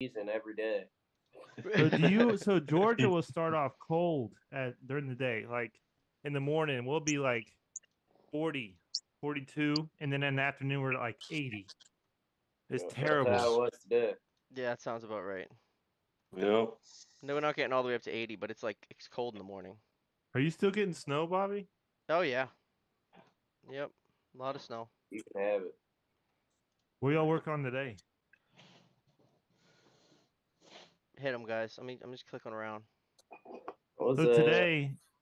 season every day. So Georgia will start off cold at during the day, like in the morning, we'll be like 40, 42, and then in the afternoon we're like 80. It's That's how terrible. it was today. Yeah, that sounds about right. Yep. No, we're not getting all the way up to 80, but it's like it's cold in the morning. Are you still getting snow, Bobby? Oh yeah. Yep. A lot of snow. You can have it. What y'all work on today? Hit them, guys. I'm just clicking around. What was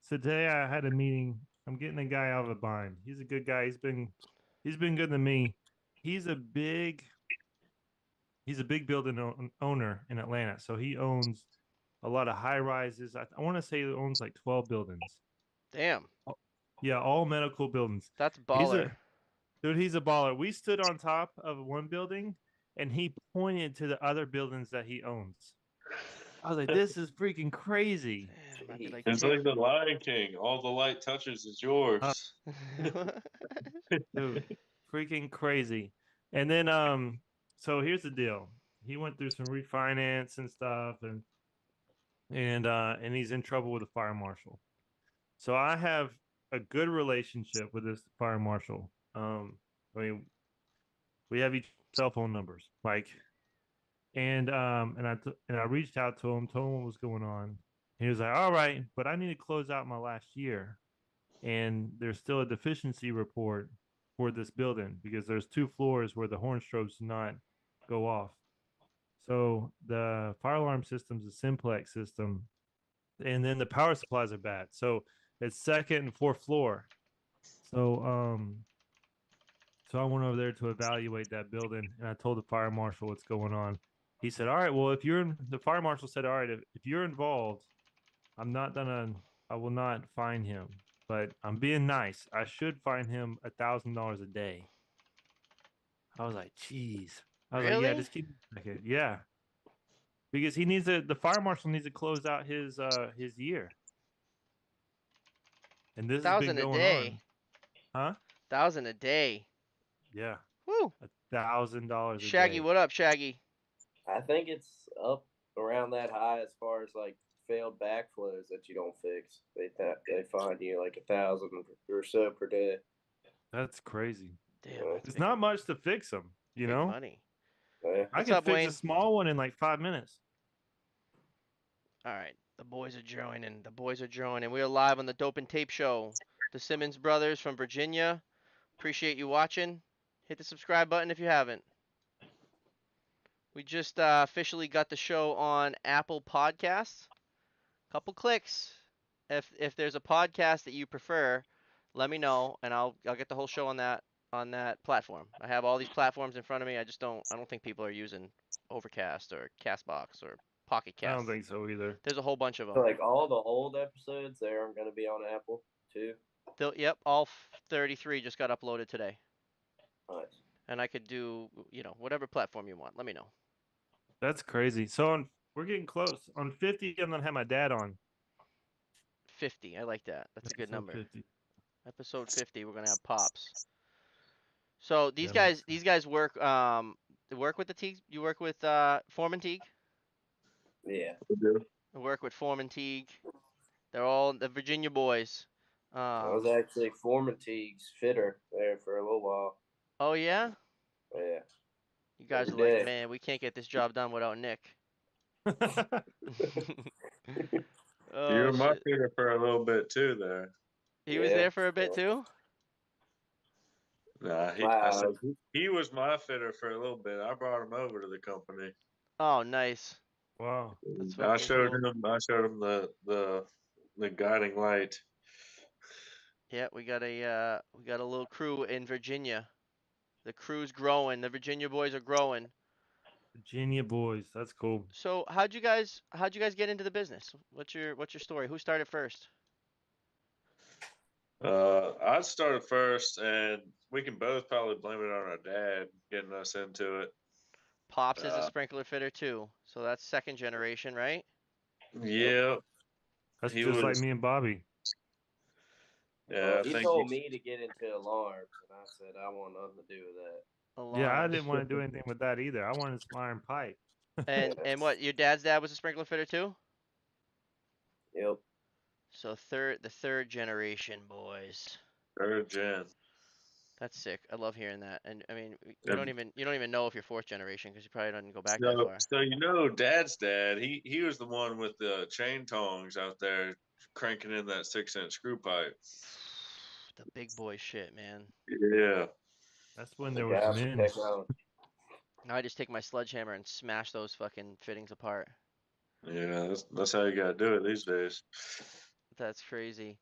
So today I had a meeting. I'm getting a guy out of a bind. He's a good guy. He's been good to me. He's a big he's a big building owner in Atlanta. So he owns a lot of high rises. I want to say he owns like 12 buildings. Damn. Yeah, all medical buildings. That's He's baller. a dude, he's a baller. We stood on top of one building and he pointed to the other buildings that he owns. I was like, this is freaking crazy. Damn, I'd be like, It's damn. like the Lion King. All the light touches is Uh, yours. dude, freaking crazy. And then so here's the deal. He went through some refinance and stuff and he's in trouble with the fire marshal. So I have a good relationship with this fire marshal. I mean, we have each cell phone numbers. Like and I reached out to him, told him what was going on. He was like, "All right, but I need to close out my last year, and there's still a deficiency report for this building because there's two floors where the horn strobes do not go off. So the fire alarm system's a simplex system, and then the power supplies are bad. So it's second and fourth floor. So so I went over there to evaluate that building, and I told the fire marshal what's going on. He said, "All right, well, if you're in, the fire marshal said, all right, if you're involved, I'm not gonna, I will not fine him, but I'm being nice. I should fine him $1,000 a day." I was like, "Geez." I was like, "Yeah, Really? just keep it. Yeah, because he needs to. The fire marshal needs to close out his year, and this has been Thousand a going day. on, huh? 1,000 a day. Yeah, Woo. $1,000 a Shaggy, day. what up, Shaggy? I think it's up around that high as far as like failed backflows that you don't fix. They fine you like 1,000 or so per day. That's crazy. Damn, that's It's big, not much to fix them, you big know. money. Yeah. I What's can up, fix a Wayne? small one in like 5 minutes. All right, the boys are joining. The boys are joining. We are live on the Dope and Tape Show. The Simmons brothers from Virginia. Appreciate you watching. Hit the subscribe button if you haven't. We just officially got the show on Apple Podcasts. Couple clicks. If there's a podcast that you prefer, let me know and I'll get the whole show on that platform. I have all these platforms in front of me. I don't think people are using Overcast or Castbox or Pocket I don't Cast. think so either. There's a whole bunch of So them. like all the old episodes, they aren't going to be on Apple too. Yep, all 33 just got uploaded today. Nice. And I could do, whatever platform you want. Let me know. That's crazy. So we're getting close. On 50, I'm gonna have my dad on 50. I like that. That's a good episode number. 50. Episode 50, we're gonna have pops. So Yeah, I'm these excited. guys work they work with the Teague. You work with Foreman Teague. Yeah. I work with Foreman Teague. They're all the Virginia boys. I was Um, actually Foreman Teague's fitter there for a little while. oh yeah, Yeah. you guys Every are like, day. man, we can't get this job done without Nick. You Oh were my shit, fitter for a little bit too there. he was Yeah. there for a bit too. Nah, I said Wow. he was my fitter for a little bit. I brought him over to the company. Oh nice, Wow. that's I fucking showed cool. him I showed him the guiding light. Yeah, we got a little crew in Virginia. The crew's growing. The Virginia boys are growing. Virginia boys. That's cool. So how'd you guys get into the business? What's your story? Who started first? I started first, and we can both probably blame it on our dad getting us into it. Pops is a Uh, sprinkler fitter too, so that's second generation, right? Yep. yeah, That's he just like was. me and Bobby. Well, Yeah, I he think told me to get into alarms, and I said I want nothing to do with that. Yeah, I Alarms. didn't want to do anything with that either. I wanted some iron pipe. And what? Your dad's dad was a sprinkler fitter too? Yep. So the third generation, boys. Third gen. That's sick. I love hearing that. And I mean, And you don't even know if you're fourth generation because you probably don't go back that so, far. so you know, Dad's dad, he was the one with the chain tongs out there cranking in that 6-inch screw pipe. The big boy shit, man. Yeah. That's when The there was guy with men's. technology. Now I just take my sledgehammer and smash those fucking fittings apart. Yeah, that's how you gotta do it these days. That's crazy.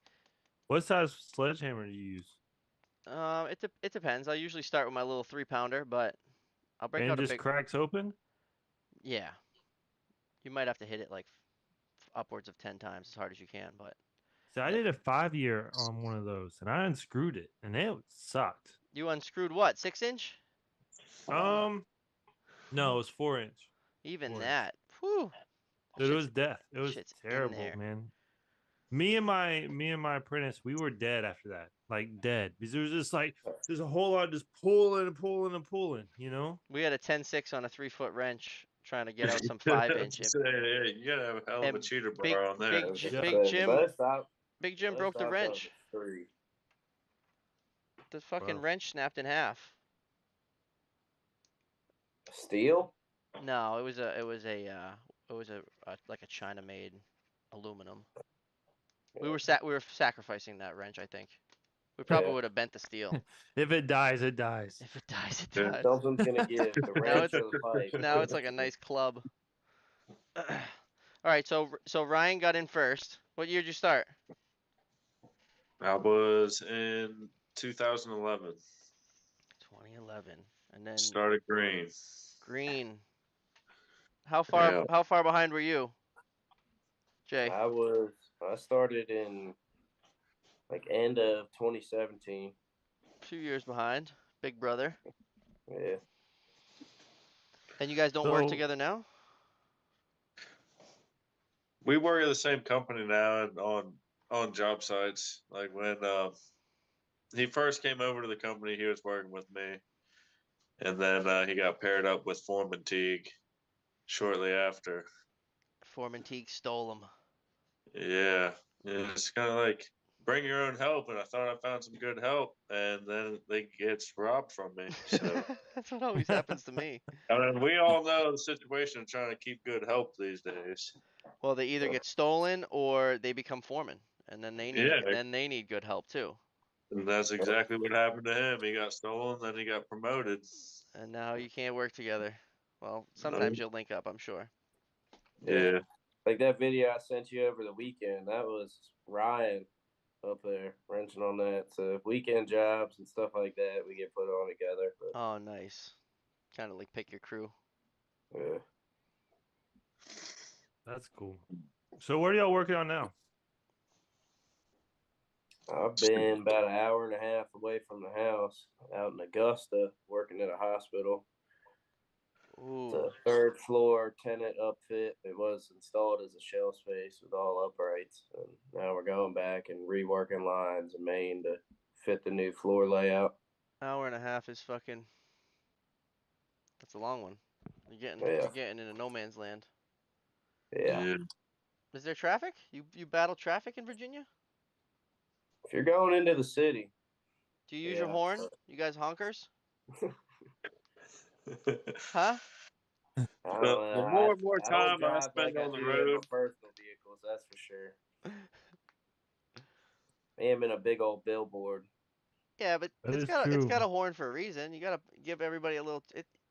What size sledgehammer do you use? It depends. I usually start with my little 3-pounder, but I'll break And it out a just big. cracks open? Yeah, you might have to hit it like upwards of 10 times as hard as you can, but So I that, did a 5-year on one of those, and I unscrewed it, and it sucked. you unscrewed what? 6-inch? No, it was 4-inch. Even 4-inch. that. Whew. Dude, it Shit's was death. It was shit's in terrible, there. man. Me and my apprentice, we were dead after that, like dead, because it was just like there's a whole lot just pulling and pulling and pulling, you know. We had a 10-6 on a 3-foot wrench trying to get out some That's 5-inch. yeah, you gotta have a hell of a And cheater big bar on I there. was just Yeah. saying, Big Jim broke most the I've done wrench. was 3. The fucking Wow. wrench snapped in half. Steel? No, it was a like a China made aluminum. We were sacrificing that wrench, I think. We probably Yeah. would have bent the steel. If it dies, it dies. If it dies, it Yeah. dies. Something's gonna give. The Now wrench it's or the pipe. now it's like a nice club. All right, so Ryan got in first. What year did you start? I was in 2011. 2011. And then Started green. green. Yeah. How far behind were you, Jay? I started in like end of 2017. 2 years behind. Big brother. Yeah. And you guys don't work So together now? We work at the same company now and on job sites. Like when he first came over to the company, he was working with me, and then he got paired up with Foreman Teague shortly after. Foreman Teague stole him. Yeah, yeah, it's kind of like bring your own help, and I thought I found some good help, and then they gets robbed from me. So That's what always happens to me. I mean, we all know the situation of trying to keep good help these days. Well, they either get stolen or they become foreman, and Yeah, then they need good help too. and that's exactly what happened to him. He got stolen, then he got promoted. And now you can't work together. Well, No, sometimes you'll link up, I'm sure. yeah. Like that video I sent you over the weekend, that was Ryan up there wrenching on that. So weekend jobs and stuff like that we get put on together. But Oh, nice. Kind of like pick your crew. yeah. that's cool. So what are y'all working on now? I've been about an hour and a half away from the house out in Augusta working at a hospital. It's Ooh. a third floor tenant upfit. It was installed as a shell space with all uprights. And now we're going back and reworking lines and main to fit the new floor layout. Hour and a half is fucking. That's a long one. Yeah. You're getting into no man's land. Yeah. Yeah. Is there traffic? You battle traffic in Virginia? If you're going into the city, Do you use your yeah. horn? You guys honkers? Huh? I don't The know. more and more I don't time I drive spend like I on the do in my road, personal vehicles, that's for sure. I am in a big old billboard. Yeah, but That is it's true. got a horn for a reason. You gotta give everybody a little.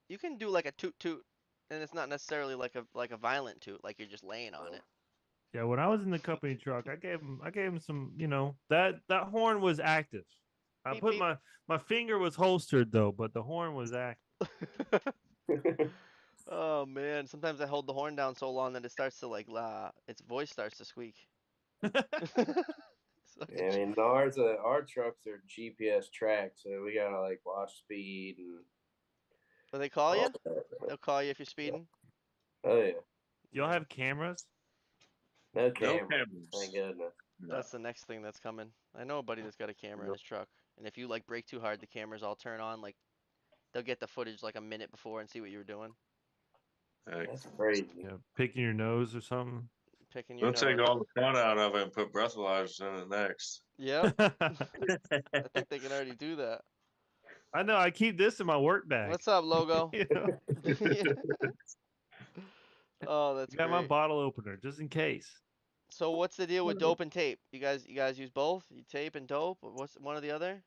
You can do like a toot toot, and it's not necessarily like a violent toot, like you're just laying on it. Yeah, when I was in the company truck, I gave him some, that horn was active. I Beep put beep. my finger was holstered though, but the horn was active. Oh man, sometimes I hold the horn down so long that it starts to like its voice starts to squeak. So I mean, our trucks are GPS tracked, so we gotta like watch speed and will they call all you? that. They'll call you if you're speeding. Oh yeah, Y'all have cameras? no no camera. cameras. Thank goodness. No. That's the next thing that's coming. I know a buddy that's got a camera in his truck, and if you like brake too hard, the cameras all turn on. Like they'll get the footage like a minute before and see what you were doing. Like, That's crazy. Yeah, picking your nose or something. Picking your they'll take nose. all the fun out of it and put breathalyzers in it next. Yep. I think they can already do that. I know. I keep this in my work bag. What's up, logo? You know? Oh, that's I got my great. bottle opener just in case. So what's the deal with dope and tape? You guys use both? You tape and dope? Or what's one or the other?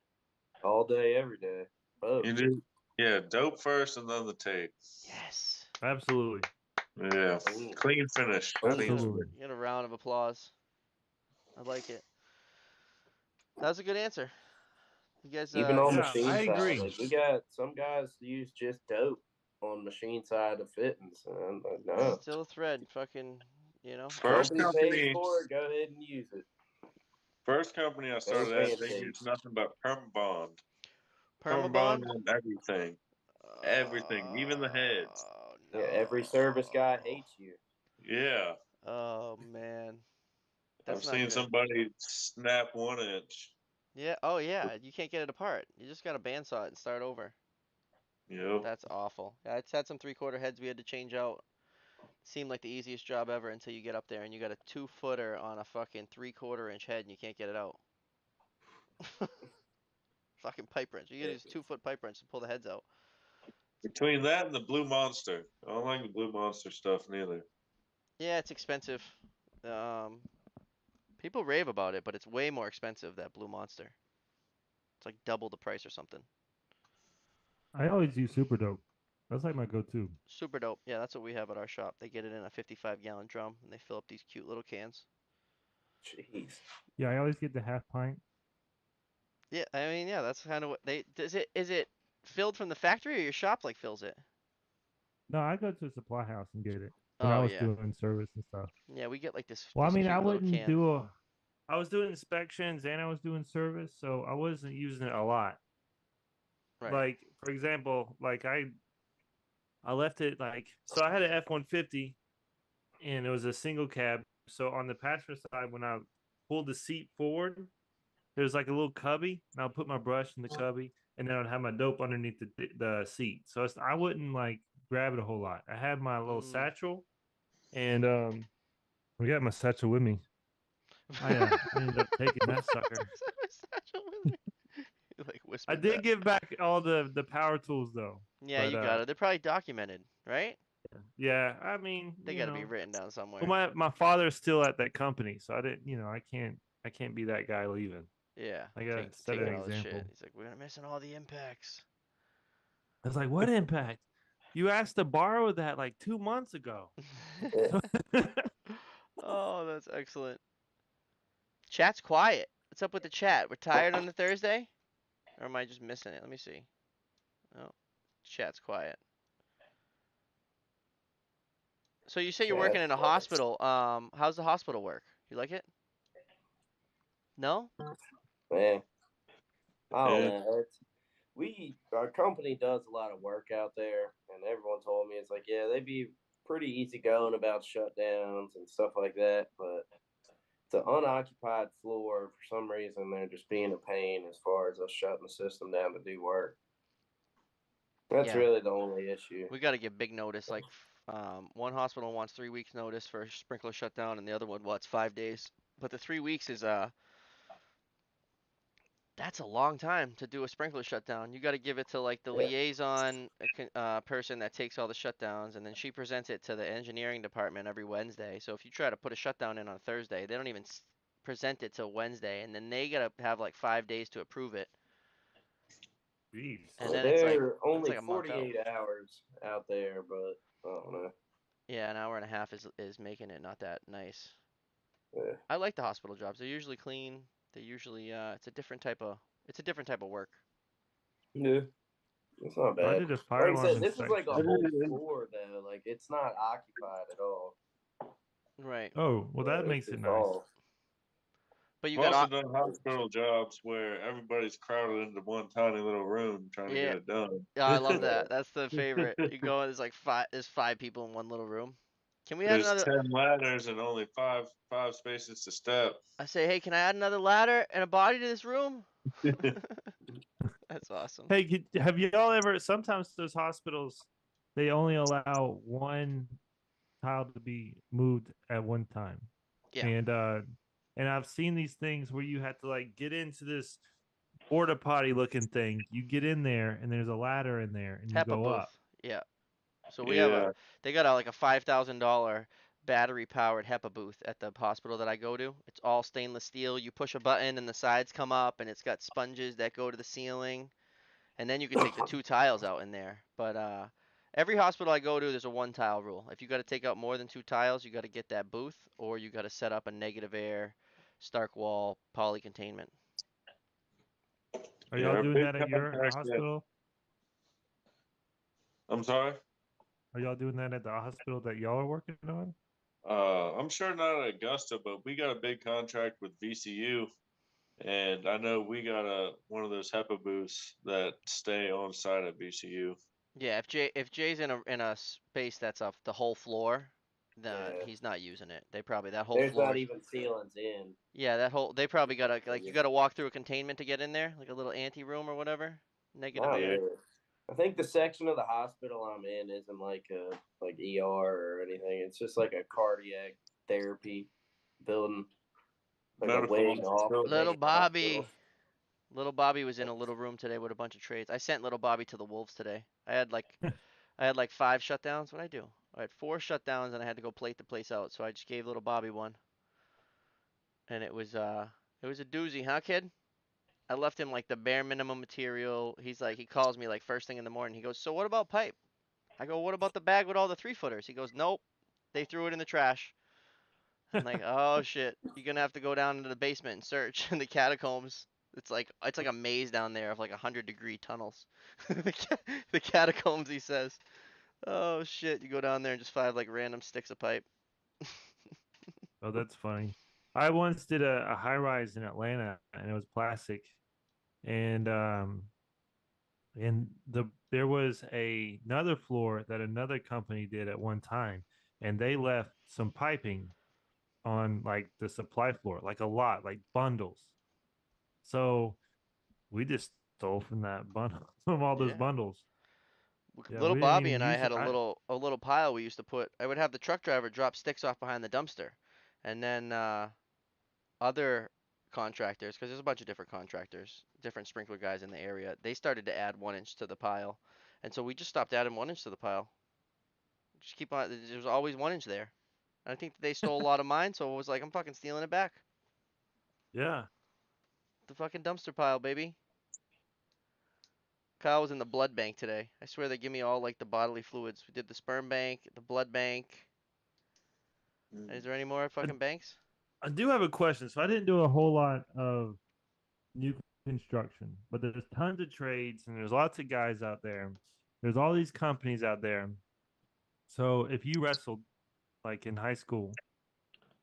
All day, every day. Both. You do, yeah, dope first and then the tape. Yes. Absolutely. Yeah, clean finish. Absolutely. You get a round of applause. I like it. That was a good answer. You guys, Even on Yeah, machine I side, agree. like we got some guys use just dope on machine side of fittings, and I'm like, no. still a thread, fucking, you know. First Company pays company, for it, go ahead and use it. first company I started at, they used nothing but Permabond. Permabond Permabond? on everything. Everything, even the heads. No. Yeah, every service guy hates you. Yeah. Oh man, that's I've not seen good. somebody snap 1 inch. Yeah. Oh yeah. You can't get it apart. You just gotta bandsaw it and start over. Yep. That's awful. Yeah, it's had some 3/4 heads we had to change out. Seemed like the easiest job ever until you get up there and you got a 2-footer on a fucking 3/4 inch head and you can't get it out. Fucking pipe wrench. You gotta use 2-foot pipe wrench to pull the heads out. Between that and the Blue Monster. I don't like the Blue Monster stuff neither. Yeah, it's expensive. Um, People rave about it, but it's way more expensive, that Blue Monster. It's like double the price or something. I always use super dope. That's like my go-to. Super dope. Yeah, that's what we have at our shop. They get it in a 55-gallon drum and they fill up these cute little cans. Jeez. Yeah, I always get the half pint. Yeah, I mean, yeah, that's kind of what they is it filled from the factory or your shop like fills it? No, I go to a supply house and get it when I Oh was yeah. doing service and stuff. Yeah, we get like this Well, I mean, I cute little wouldn't can. do a. I was doing inspections and I was doing service, so I wasn't using it a lot. Right. Like, for example, like I left it like so I had an F-150 and it was a single cab. So on the passenger side, when I pulled the seat forward, there's like a little cubby, and I'll put my brush in the cubby, and then I'd have my dope underneath the seat. So I wouldn't like grab it a whole lot. I had my little satchel, and I got my satchel with me. I ended up taking that sucker. Like I whispered did that. give back all the power tools though. Yeah, but, you got it. They're probably documented, right? Yeah, I mean, They got to be written down somewhere. Well, my father's still at that company, so I didn't. I can't be that guy leaving. Yeah. I gotta set an example. He's like, we're missing all the impacts. I was like, what impact? You asked to borrow that like 2 months ago. Oh, that's excellent. Chat's quiet. What's up with the chat? We're tired on the Thursday? Or am I just missing it? Let me see. Oh, chat's quiet. So you say you're working in a hospital. How's the hospital work? You like it? No? Man, I don't know. Our company does a lot of work out there, and everyone told me it's like, yeah, they'd be pretty easygoing about shutdowns and stuff like that, but it's an unoccupied floor. For some reason, they're just being a pain as far as us shutting the system down to do work. That's really the only issue. We got to give big notice. Like, one hospital wants 3 weeks notice for a sprinkler shutdown, and the other one wants 5 days. But the 3 weeks is that's a long time to do a sprinkler shutdown. You got to give it to like the liaison person that takes all the shutdowns, and then she presents it to the engineering department every Wednesday. So if you try to put a shutdown in on Thursday, they don't even present it till Wednesday, and then they got to have like 5 days to approve it. Jeez. And then they're only like a month 48 hours out there, but I don't know. Yeah, an hour and a half is making it not that nice. Yeah. I like the hospital jobs. They're usually clean. They usually it's a different type of work. Yeah. It's not bad. I did a fire Like I alarm said, this is like a inspection. whole floor though. Like it's not occupied at all. Right. Oh, well, that makes it nice. All. But you I've also got done hospital jobs where everybody's crowded into one tiny little room trying to get it done. Yeah, I love that. That's the favorite. You go and there's like there's 5 people in one little room. Can we add There's another 10 ladders and only five spaces to step. I say, "Hey, can I add another ladder and a body to this room?" That's awesome. Hey, have y'all ever? Sometimes those hospitals, they only allow one tile to be moved at one time. Yeah. And I've seen these things where you have to like get into this porta potty looking thing. You get in there and there's a ladder in there and you HEPA go up. booth. Yeah. So we have Yeah. they got like a $5,000 battery powered HEPA booth at the hospital that I go to. It's all stainless steel. You push a button and the sides come up and it's got sponges that go to the ceiling. And then you can take the 2 tiles out in there. But every hospital I go to, there's a 1 tile rule. If you got to take out more than 2 tiles, you got to get that booth, or you got to set up a negative air, stark wall, poly containment. Are Yeah, y'all our doing big that at your contract that hospital? I'm sorry. Are y'all doing that at the hospital that y'all are working on? I'm sure not at Augusta, but we got a big contract with VCU, and I know we got one of those HEPA booths that stay on site at VCU. Yeah, if Jay's in a space that's off the whole floor, then Yeah. he's not using it. They probably that whole There's floor not is even ceilings in. yeah, that whole they probably got to like you got to walk through a containment to get in there, like a little ante room or whatever. Negative Not air. really. I think the section of the hospital I'm in isn't like a like ER or anything. It's just like a cardiac therapy building, like a Medical wing off the facility. Little main Bobby. hospital. Little Bobby was in a little room today with a bunch of trades. I sent little Bobby to the Wolves today. I had like 5 shutdowns. What I do? I had 4 shutdowns and I had to go plate the place out. So I just gave little Bobby one. And it was a doozy, huh, kid? I left him like the bare minimum material. He's like he calls me like first thing in the morning. He goes, "So what about pipe?" I go, "What about the bag with all the 3-footers?" He goes, "Nope. They threw it in the trash." I'm like, "Oh shit. You're going to have to go down into the basement and search in the catacombs." It's like a maze down there of like 100-degree tunnels. The catacombs, he says. Oh shit, you go down there and just find like random sticks of pipe. Oh, that's funny. I once did a high rise in Atlanta and it was plastic. And there was another floor that another company did at one time, and they left some piping on like the supply floor, like a lot, like bundles. So we just stole from that bundle from all those Yeah. bundles. Yeah, Little we didn't Bobby even and I use it. had I a little pile we used to put. I would have the truck driver drop sticks off behind the dumpster, and then other contractors, because there's a bunch of different contractors, different sprinkler guys in the area, they started to add 1 inch to the pile, and so we just stopped adding 1 inch to the pile. Just keep on. There was always 1 inch there. And I think that they stole a lot of mine, so it was like I'm fucking stealing it back. yeah. The fucking dumpster pile, baby. Kyle was in the blood bank today. I swear they give me all like the bodily fluids. We did the sperm bank, the blood bank. Is there any more I, fucking banks? I do have a question. So I didn't do a whole lot of new construction, but there's tons of trades and there's lots of guys out there. There's all these companies out there. So if you wrestled like in high school,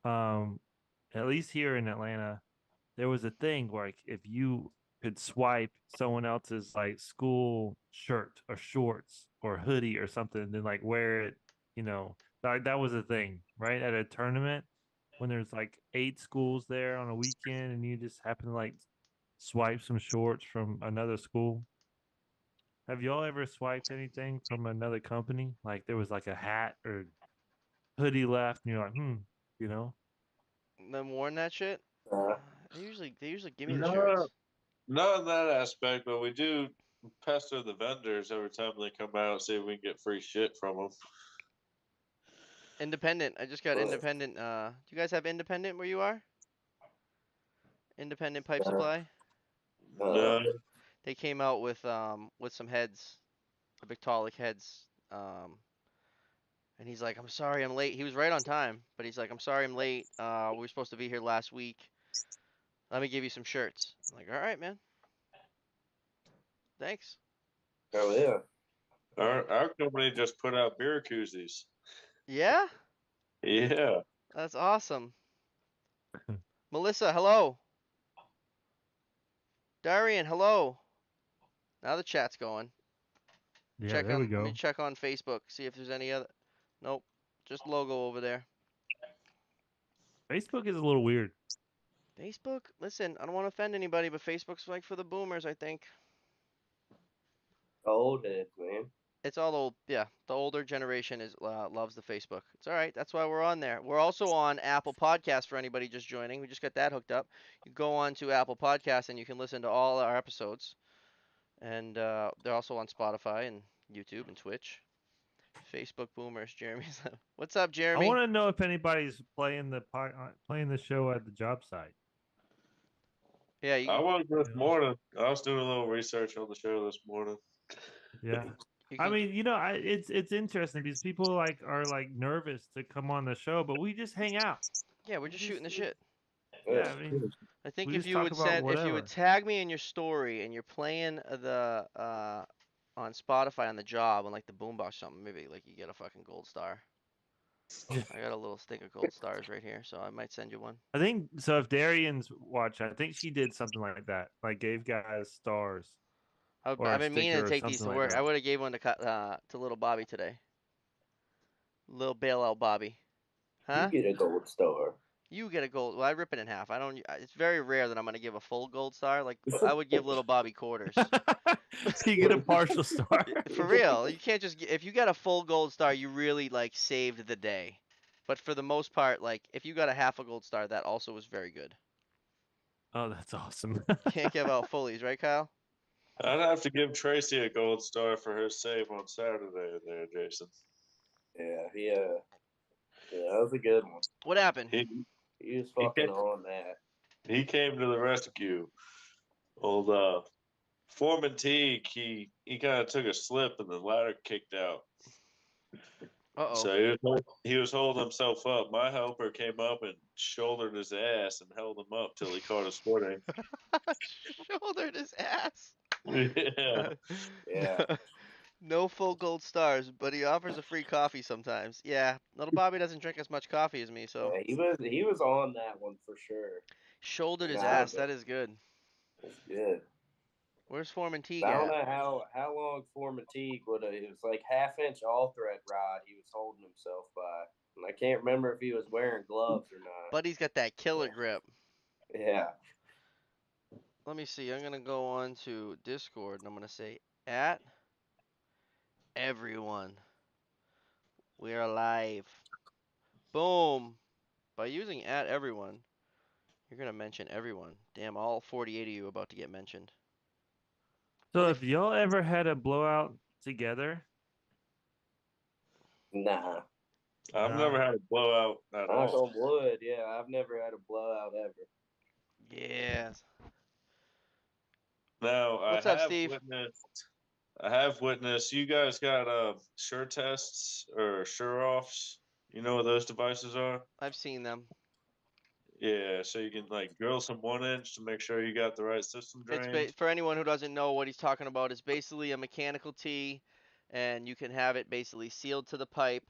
um, at least here in Atlanta, there was a thing where like if you could swipe someone else's like school shirt or shorts or hoodie or something, then like wear it, like that was a thing, right? At a tournament when there's like 8 schools there on a weekend and you just happen to like swipe some shorts from another school. Have y'all ever swiped anything from another company? Like there was like a hat or hoodie left and you're like, you know? Them worn that shit? Uh, They usually give me the No, shirts. not in that aspect, but we do pester the vendors every time they come out, see if we can get free shit from them. Independent. I just got independent. Do you guys have independent where you are? Independent pipe uh, supply. uh, No, They came out with some heads, the Victaulic heads. And he's like, I'm sorry I'm late. He was right on time, but he's like, I'm sorry I'm late. We were supposed to be here last week. Let me give you some shirts. I'm like, all right, man. Thanks. oh yeah. our company just put out beer koozies. Yeah, Yeah. that's awesome. Melissa, hello. Darian, hello. Now the chat's going. Yeah, there we Let me go. check on Facebook, see if there's any other. Nope, just logo over there. Facebook is a little weird. Facebook, listen, I don't want to offend anybody, but Facebook's like for the boomers, I think. Old heads, man. It's all old. Yeah, the older generation is loves the Facebook. It's all right. That's why we're on there. We're also on Apple Podcasts for anybody just joining. We just got that hooked up. You go on to Apple Podcasts and you can listen to all our episodes. And they're also on Spotify and YouTube and Twitch. Facebook boomers, Jeremy's. What's up, I Jeremy? want to know if anybody's playing the show at the job site. Yeah, I was this Yeah. morning. I was doing a little research on the show this morning. Yeah. you I can. mean, it's interesting because people are nervous to come on the show, but we just hang out. Yeah, we're just shooting the shit. Yeah, I mean, I think we if just you talk would about if you would whatever. tag me in your story and you're playing the on Spotify on the job on like the boombox or something, maybe like you get a fucking gold star. I got a little stick of gold stars right here, so I might send you one. I think so. If Darian's watching, I think she did something like that, like gave guys stars or I've a been meaning to sticker or take these something to like work. I that. would have gave one to little Bobby today. Little bailout Bobby. You Huh? get a gold star. You get a gold. Well, I rip it in half. I don't. It's very rare that I'm gonna give a full gold star. Like I would give little Bobby quarters. You get a partial star. For real, you can't just if you got a full gold star, you really like saved the day. But for the most part, like if you got a half a gold star, that also was very good. Oh, that's awesome. Can't give out fullies, right, Kyle? I'd have to give Tracy a gold star for her save on Saturday there, Jason. Yeah, yeah, that was a good one. What happened? He was He fucking came, on that. he came to the rescue. Old Foreman Teague, he kind of took a slip and the ladder kicked out. Uh-oh. So he was holding himself up. My helper came up and shouldered his ass and held him up till he caught his footing. Shouldered his ass. Yeah. Yeah. No full gold stars, but he offers a free coffee sometimes. Yeah, little Bobby doesn't drink as much coffee as me, so Yeah, he was on that one for sure. shouldered his Nah, ass. That is good. that's good. Where's Foreman Teague I don't at? know how long Foreman Teague would have. It was like half-inch all thread rod he was holding himself by, and I can't remember if he was wearing gloves or not. Buddy's got that killer grip. Yeah. Let me see. I'm gonna go on to Discord and I'm gonna say at everyone. We are live. Boom. By using at everyone, you're gonna mention everyone. Damn, all 48 of you about to get mentioned. So, if y'all ever had a blowout together, Nah. I've never had a blowout at Knock all. on wood. Yeah, I've never had a blowout ever. Yes. Now What's up, Steve? I have witnessed you guys got sure tests or sure offs. You know what those devices are? I've seen them. Yeah, so you can like drill some 1 inch to make sure you got the right system drained. For anyone who doesn't know what he's talking about, it's basically a mechanical tee, and you can have it basically sealed to the pipe,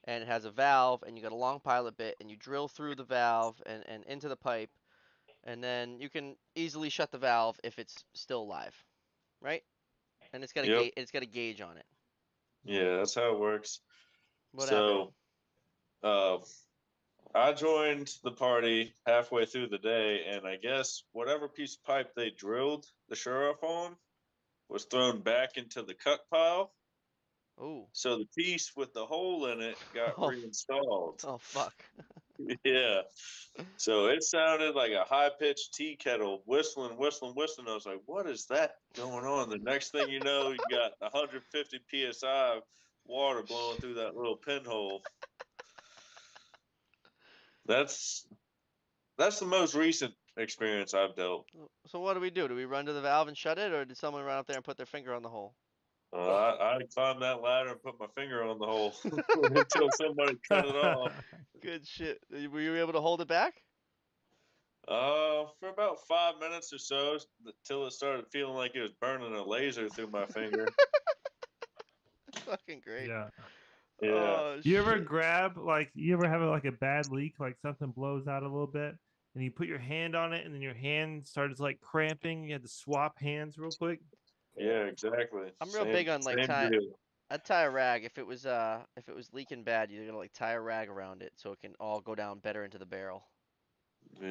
and it has a valve, and you got a long pilot bit, and you drill through the valve and into the pipe, and then you can easily shut the valve if it's still live, right? And it's got a Yep. it's got a gauge on it. Yeah, that's how it works. What happened? So, I joined the party halfway through the day, and I guess whatever piece of pipe they drilled the sure off on was thrown back into the cut pile. Ooh. So the piece with the hole in it got Oh, reinstalled. oh fuck. Yeah. So it sounded like a high pitched tea kettle whistling, whistling, whistling. I was like, what is that going on? The next thing you know, you got 150 psi of water blowing through that little pinhole. That's the most recent experience I've dealt. So what do we do? Do we run to the valve and shut it, or did someone run up there and put their finger on the hole? I climbed that ladder and put my finger on the hole until somebody cut it off. Good shit. Were you able to hold it back? For about 5 minutes or so, till it started feeling like it was burning a laser through my finger. Fucking great. yeah. Yeah. Oh, You ever shit. grab you ever have like a bad leak, like something blows out a little bit, and you put your hand on it, and then your hand starts like cramping. You had to swap hands real quick. Yeah, exactly. I'm real big on like same deal. I'd tie a rag if it was leaking bad. You're gonna like tie a rag around it so it can all go down better into the barrel. Yeah.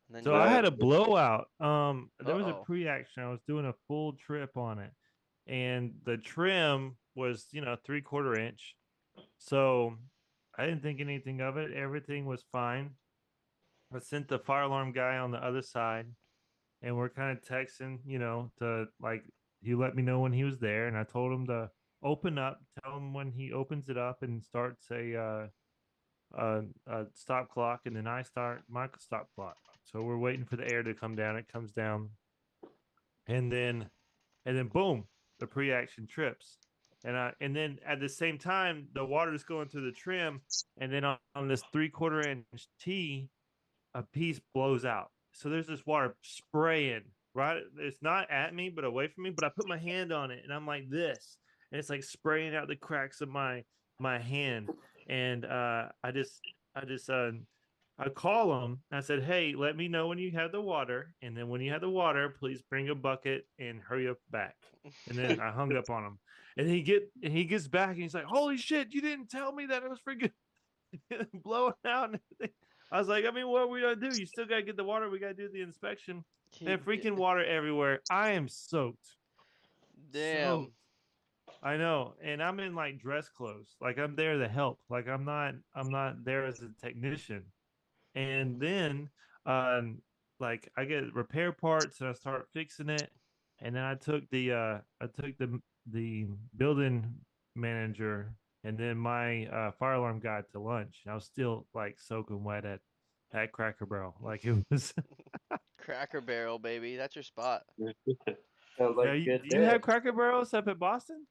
And then So I had a blowout. There was a Uh-oh. pre-action. I was doing a full trip on it, and the trim was 3/4 inch. So I didn't think anything of it. Everything was fine. I sent the fire alarm guy on the other side, and we're kind of texting, to like he let me know when he was there, and I told him to open up, tell him when he opens it up, and starts a stop clock, and then I start my stop clock. So we're waiting for the air to come down. It comes down, and then boom, the pre-action trips, and then at the same time the water is going through the trim, and then on this 3/4 inch tee, a piece blows out. So there's this water spraying right. It's not at me, but away from me. But I put my hand on it, and I'm like this, and it's like spraying out the cracks of my hand. And I just I call them. I said, "Hey, let me know when you have the water, and then when you have the water, please bring a bucket and hurry up back." And then I hung up on him, and he gets back, and he's like, "Holy shit, you didn't tell me that it was freaking blowing out and everything." I was like, I mean, what are we gonna do? You still gotta get the water. We gotta do the inspection. And freaking water everywhere. I am soaked. Damn. Soaked. I know. And I'm in like dress clothes. Like I'm there to help. Like I'm not there as a technician. And then like I get repair parts and I start fixing it. And then I took the building manager and then my fire alarm guy to lunch. I was still like soaking wet at Cracker Barrel. Like it was. Cracker Barrel, baby. That's your spot. Sounds like Yeah, a good do you have day. Cracker Barrels up at Boston?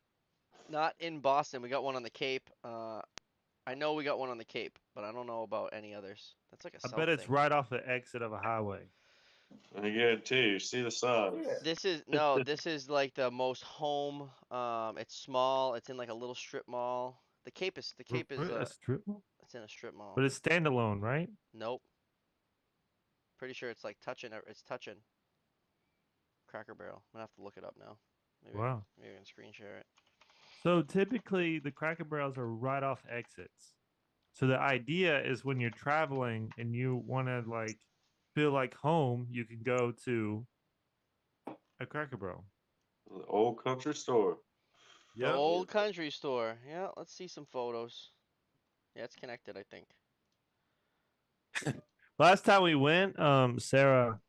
Not in Boston. We got one on the Cape. I know we got one on the Cape, but I don't know about any others. That's like a I bet South it's thing. right off the exit of a highway. I guarantee you see the sign. Yeah. This is like the most home. It's small. It's in like a little strip mall. The Cape is A strip mall? it's in a strip mall. But it's standalone, right? Nope. Pretty sure it's like touching. It's touching Cracker Barrel. I'm gonna have to look it up now. Wow. Maybe I can screen share it. So typically the Cracker Barrels are right off exits. So the idea is when you're traveling and you want to like feel like home, you can go to a Cracker Barrel. The old country store. The old country store. Yeah, let's see some photos. Yeah, it's connected, I think. Last time we went, Sarah,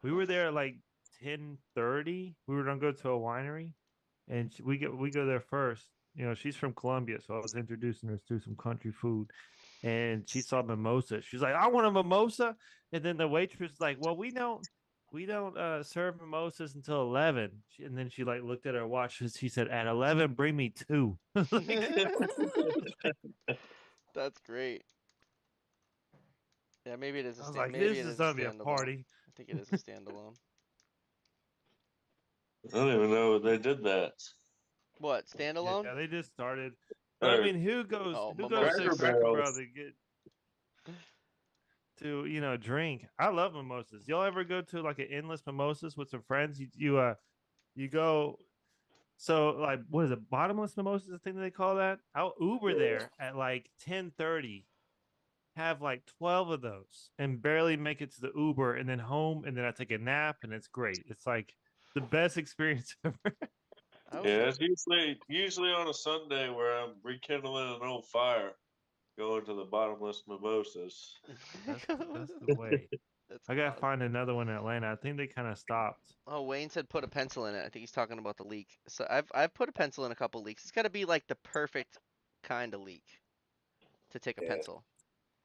we were there at like 10:30. We were gonna go to a winery, and we go there first. She's from Colombia, so I was introducing her to some country food, and she saw mimosa. She's like, "I want a mimosa," and then the waitress was like, "Well, we don't serve mimosas until 11." And then she like looked at her watch. And she said, "At 11, bring me two." That's great. Yeah, maybe it is I a was stand. like, Maybe "This it is is a gonna be a standalone. party." I think it is a standalone. I don't even know they did that. What, standalone? Yeah, they just started. But I Or mean, who goes Oh, who goes to a Cracker mimosas. Cracker Barrel. Barrel to get to drink? I love mimosas. Y'all ever go to like an endless mimosas with some friends? You go. So like, what is it? Bottomless mimosas? I think they call that. I'll Uber Yeah. there at like 10:30. Have like 12 of those and barely make it to the Uber and then home and then I take a nap and it's great. It's like the best experience ever. I was Yeah, it's usually on a Sunday where I'm rekindling an old fire, going to the bottomless mimosas. That's the way. That's I gotta awesome. find another one in Atlanta. I think they kind of stopped. Oh, Wayne said put a pencil in it. I think he's talking about the leak. So I've put a pencil in a couple leaks. It's got to be like the perfect kind of leak to take a Yeah. pencil.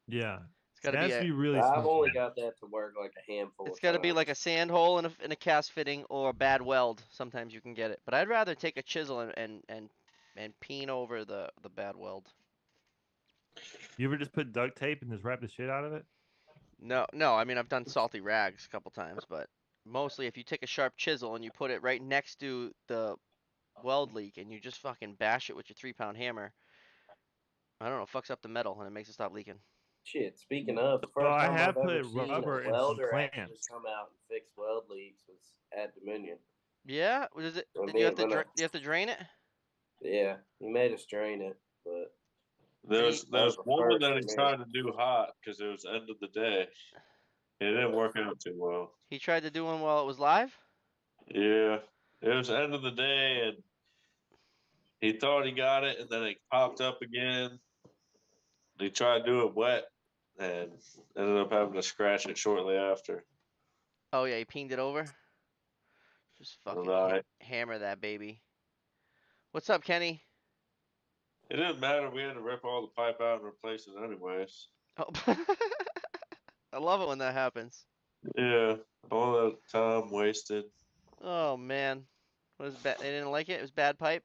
Yeah, It's got it to be has to a be really I've small. only got that to work like a handful It's of got to be like a times. sand hole in a cast fitting or a bad weld. Sometimes you can get it, but I'd rather take a chisel and peen over the bad weld. You ever just put duct tape and just wrap the shit out of it? No, no. I mean, I've done salty rags a couple times, but mostly if you take a sharp chisel and you put it right next to the weld leak and you just fucking bash it with your 3-pound hammer, I don't know, fucks up the metal and it makes it stop leaking. Shit, speaking of, the Well, first I time I've have ever put seen a rubber in some welder actually clamps. come out and fix weld leaks was at Dominion. Yeah, what is it? When Did me you have and to when I, you have to drain it? yeah, he made us drain it, but Hey, that was There's the one first that for he me. tried to do hot because it was end of the day. It didn't work out too well. he tried to do one while it was live? Yeah, it was end of the day, and he thought he got it, and then it popped up again. He tried to do it wet, and ended up having to scratch it shortly after. Oh yeah, he pinged it over. Just fucking Right. hammer that baby. What's up, Kenny? It didn't matter. We had to rip all the pipe out and replace it anyways. Oh. I love it when that happens. Yeah, all that time wasted. Oh man, what is bad? They didn't like it. It was bad pipe.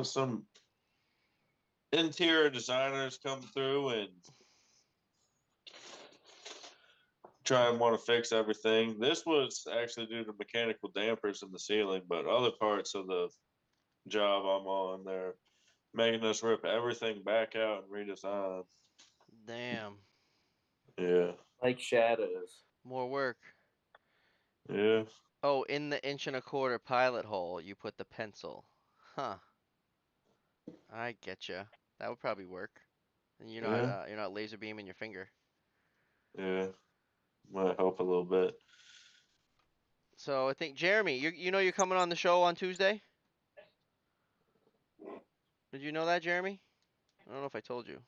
Some interior designers come through and try and want to fix everything. This was actually due to mechanical dampers in the ceiling, but other parts of the job I'm on, they're making us rip everything back out and redesign. Damn. Yeah. Like shadows. More work. Yeah. Oh, in the 1.25" pilot hole, you put the pencil. Huh. I getcha. That would probably work. And Yeah. you're not laser beaming your finger. Yeah. Might help a little bit. So I think Jeremy, you're coming on the show on Tuesday. Did you know that, Jeremy? I don't know if I told you.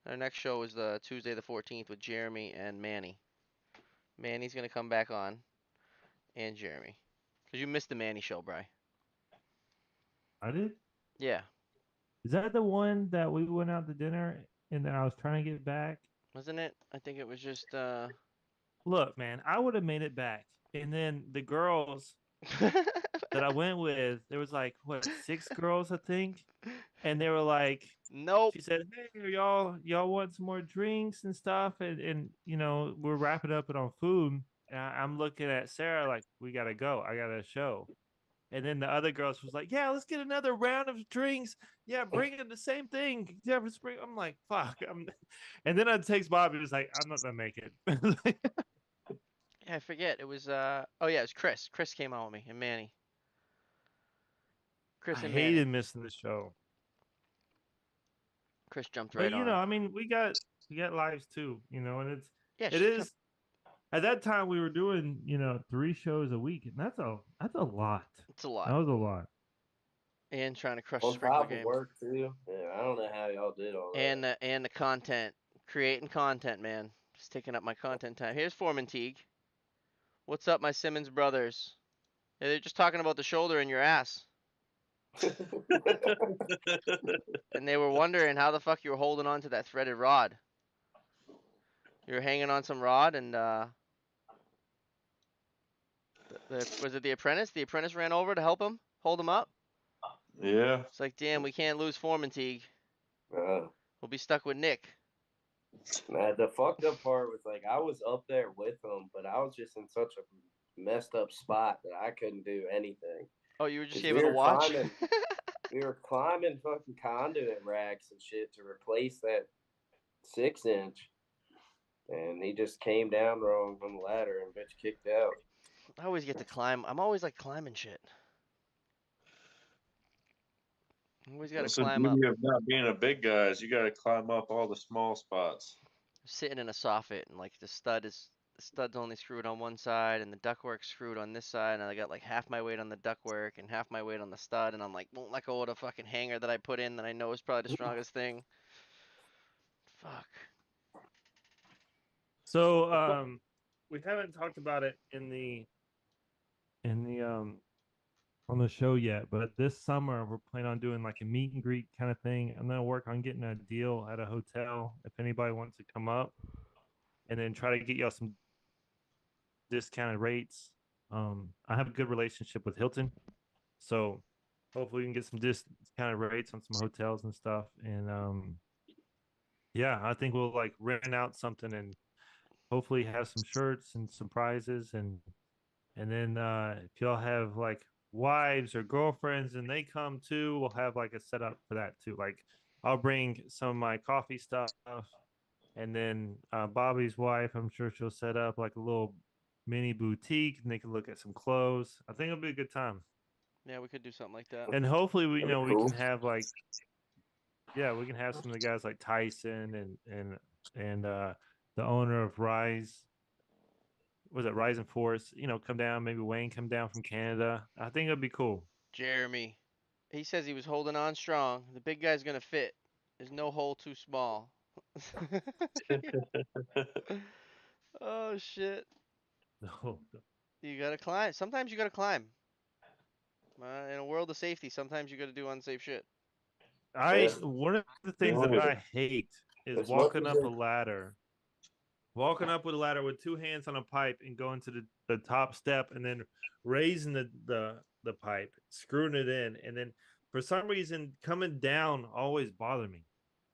Our next show is the Tuesday the 14th with Jeremy and Manny. Manny's gonna come back on, and Jeremy, cause you missed the Manny show, Bry. I did. Yeah, Is that the one that we went out to dinner and then I was trying to get back? wasn't it? I think it was just Look, man, I would have made it back. And then the girls that I went with, there was like what, 6 girls, I think, and they were like, Nope. she said, "Hey, y'all want some more drinks and stuff?" And we're wrapping up it on food. And I'm looking at Sarah like, "We gotta go. I got a show." And then the other girls was like, "Yeah, let's get another round of drinks. Yeah, bring in the same thing. Yeah, just bring." I'm like, "Fuck." And then I text Bobby. He was like, "I'm not gonna make it." Yeah, I forget. It was oh yeah, it was Chris. Chris came on with me and Manny. I Chris and Manny. hated missing the show, Chris jumped but right on. I mean, we got lives too, and Yeah, it she come. is. At that time, we were doing 3 shows a week, and that's a lot. It's a That lot. was a lot. And trying to crush On sprinkler top of games. work too. Yeah, I don't know how y'all did all And that. the content, creating content, man. Just taking up my content time. Here's Foreman Teague. What's up, my Simmons brothers? Yeah, they're just talking about the shoulder in your ass, and they were wondering how the fuck you were holding on to that threaded rod. You were hanging on some rod, and was it the apprentice? The apprentice ran over to help him hold him up. Yeah. It's like, damn, we can't lose Foreman Teague. uh, We'll be stuck with Nick. Man, the fucked up part was like I was up there with them, but I was just in such a messed up spot that I couldn't do anything. Oh, you were just 'Cause able to watch? we were climbing fucking conduit racks and shit to replace that 6-inch, and he just came down wrong on the ladder and bitch kicked out. I always get to climb. I'm always like climbing shit. Always got to That's the climb up. beauty of not being a big guy is you got to climb up all the small spots. Sitting in a soffit, and like the stud's only screwed on one side, and the ductwork's screwed on this side, and I got like half my weight on the ductwork and half my weight on the stud, and I'm like, won't let go of the fucking hanger that I put in that I know is probably the strongest thing. Fuck. So we haven't talked about it in the on the show yet, but this summer we're planning on doing like a meet and greet kind of thing. I'm gonna work on getting a deal at a hotel if anybody wants to come up, and then try to get y'all some discounted rates. I have a good relationship with Hilton, so hopefully we can get some discounted rates on some hotels and stuff. And yeah, I think we'll like rent out something and hopefully have some shirts and some prizes, and then if y'all have like wives or girlfriends and they come too, we'll have like a setup for that too. Like I'll bring some of my coffee stuff, and then Bobby's wife, I'm sure she'll set up like a little mini boutique and they can look at some clothes. I think it'll be a good time. Yeah, we could do something like that. And hopefully we That'd be we cool. can have like, yeah, we can have some of the guys like Tyson and the owner of Rise, was it Rise and Force, come down, maybe Wayne come down from Canada. I think it'd be cool. Jeremy. He says he was holding on strong. The big guy's gonna fit. There's no hole too small. Oh shit. No. You gotta climb. Sometimes you gotta climb. In a world of safety, sometimes you gotta do unsafe shit. Yeah. One of the things that I hate is As much walking as up a ladder. Walking up with a ladder with two hands on a pipe and going to the top step and then raising the pipe, screwing it in, and then for some reason coming down always bother me.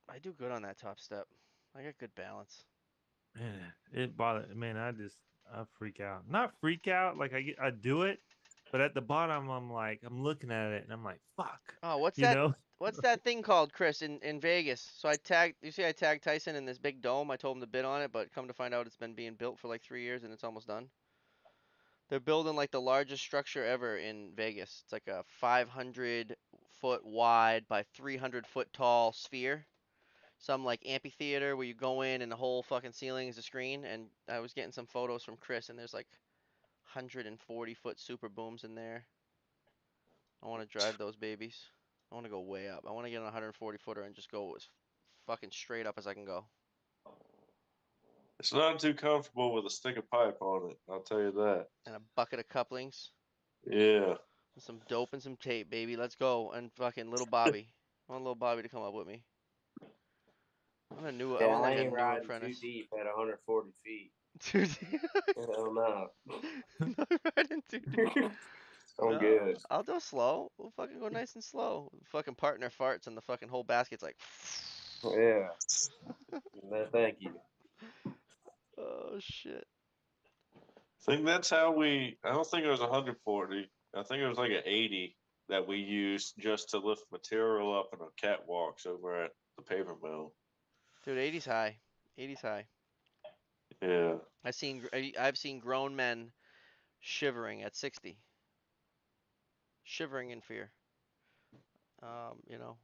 I do good on that top step. I got good balance. Man, it bothers man, I freak out. Not freak out, like I do it, but at the bottom I'm looking at it and I'm like, fuck. Oh, what's You that? know? What's that thing called, Chris, in Vegas? So I tagged. You see, I tagged Tyson in this big dome. I told him to bid on it, but come to find out, it's been being built for like 3 years and it's almost done. They're building like the largest structure ever in Vegas. It's like a 500-foot wide by 300-foot tall sphere. Some like amphitheater where you go in and the whole fucking ceiling is a screen. And I was getting some photos from Chris, and there's like 140-foot super booms in there. I want to drive those babies. I want to go way up. I want to get on a 140 footer and just go as fucking straight up as I can go. It's not too comfortable with a stick of pipe on it. I'll tell you that. And a bucket of couplings. Yeah. And some dope and some tape, baby. Let's go. And fucking little Bobby. I want little Bobby to come up with me. I yeah, want I like a ain't new riding too apprentice. deep at 140 feet. Too deep. Hell no. Not riding too deep. I'm No, good. I'll go slow. We'll fucking go nice and slow. Fucking partner farts and the fucking whole basket's like. Yeah. No, thank you. Oh shit. I think that's how I don't think it was 140. I think it was like an 80 that we used just to lift material up in the catwalks over at the paper mill. Dude, 80's high. 80's high. Yeah. I've seen grown men shivering at 60. Shivering in fear. You know,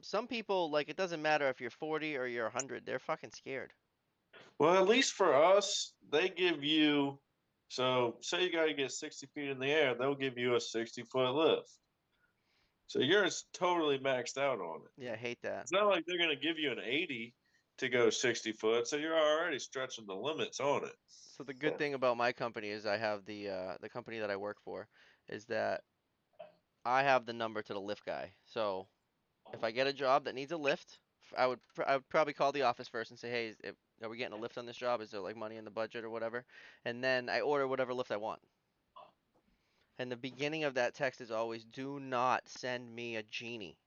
some people, like, it doesn't matter if you're 40 or you're 100, they're fucking scared. Well, at least for us, they give you, so say you got to get 60 feet in the air, they'll give you a 60-foot lift. So you're totally maxed out on it. Yeah, I hate that. It's not like they're going to give you an 80 to go 60 foot, so you're already stretching the limits on it. So the good thing about my company is I have the company that I work for is that I have the number to the lift guy. So if I get a job that needs a lift, I would probably call the office first and say, hey, are we getting a lift on this job? Is there like money in the budget or whatever? And then I order whatever lift I want. And the beginning of that text is always, do not send me a genie.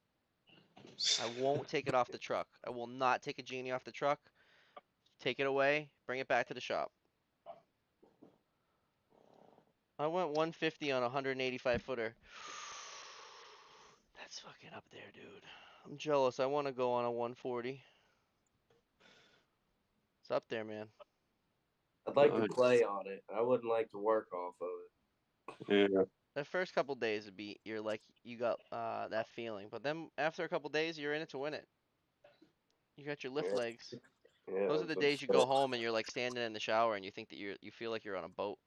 I won't take it off the truck. I will not take a genie off the truck. Take it away, bring it back to the shop. I went 150 on a 185 footer. That's fucking up there, dude. I'm jealous. I want to go on a 140. It's up there, man. I'd like to play on it. I wouldn't like to work off of Yeah. The first couple days would be you're like you got that feeling, but then after a couple days you're in it to win it. You got your lift Yeah. legs. Yeah, Those are the days you go home and you're like standing in the shower and you think that you feel like you're on a boat.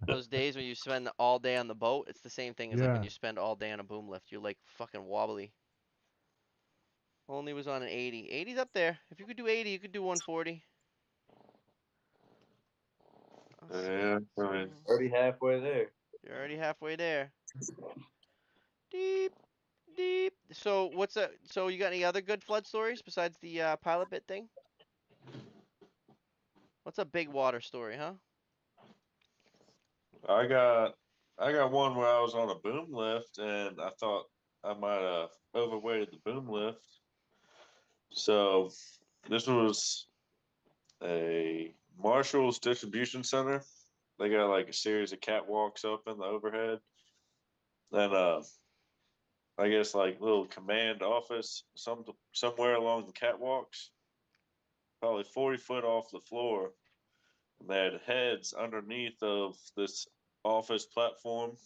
Those days when you spend all day on the boat, it's the same thing as like when Yeah. you spend all day on a boom lift. You're like fucking wobbly. Only was on an 80. 80's up there. If you could do 80, you could do 140. Yeah. I mean, Already halfway there. You're already halfway there. Deep, deep. So so you got any other good flood stories besides the pilot bit thing? What's a big water story, huh? I got one where I was on a boom lift and I thought I might have overweighted the boom lift. So this was a Marshall's distribution center. They got like a series of catwalks up in the overhead. And I guess like little command office somewhere along the catwalks, probably 40 foot off the floor. And they had heads underneath of this office platform,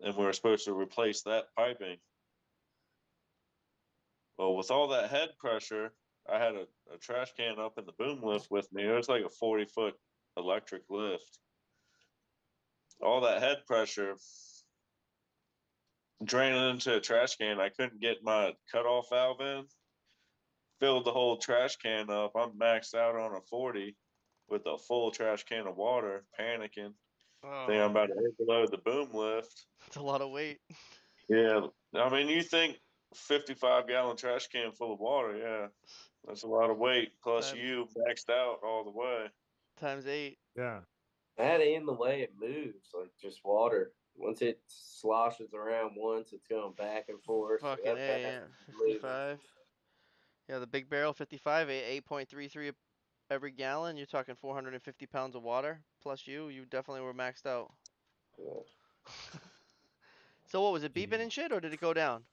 and we were supposed to replace that piping. Well, with all that head pressure, I had a trash can up in the boom lift with me. It was like a 40-foot electric lift. all that head pressure draining into a trash can. I couldn't get my cutoff valve in. Filled the whole trash can up. I'm maxed out on a 40 with a full trash can of water, panicking. Think I'm Oh, about to overload the boom lift. that's a lot of weight. Yeah. I mean, you think 55-gallon trash can full of water, yeah. That's a lot of weight. Plus Time, you maxed out all the way. times 8. Yeah. That and the way it moves, like just water. Once it sloshes around once, it's going back and forth. So Fucking that A, back yeah. is moving. 55. Yeah, the big barrel 55, 8.33 every gallon. You're talking 450 pounds of water plus you. You definitely were maxed out. Yeah. So what was it beeping and shit, or did it go down?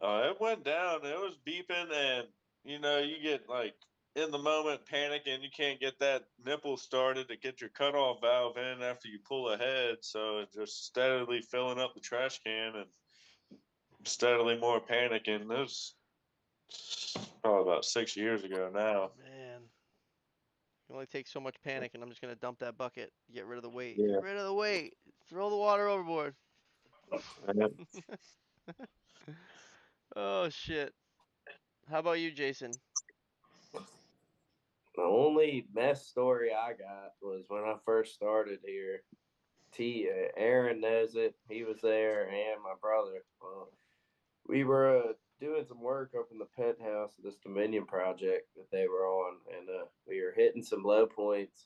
It went down. It was beeping, and you get like in the moment panicking. You can't get that nipple started to get your cutoff valve in after you pull ahead. So it's just steadily filling up the trash can and steadily more panicking. It was probably about 6 years ago now. Man, it only takes so much panic, and I'm just gonna dump that bucket. Get rid of the weight. Get Yeah. rid of the weight. Throw the water overboard. And Oh shit. How about you, Jason? The only mess story I got was when I first started here. Aaron knows it. He was there, and my brother. Well, we were doing some work up in the penthouse of this Dominion project that they were on, and we were hitting some low points.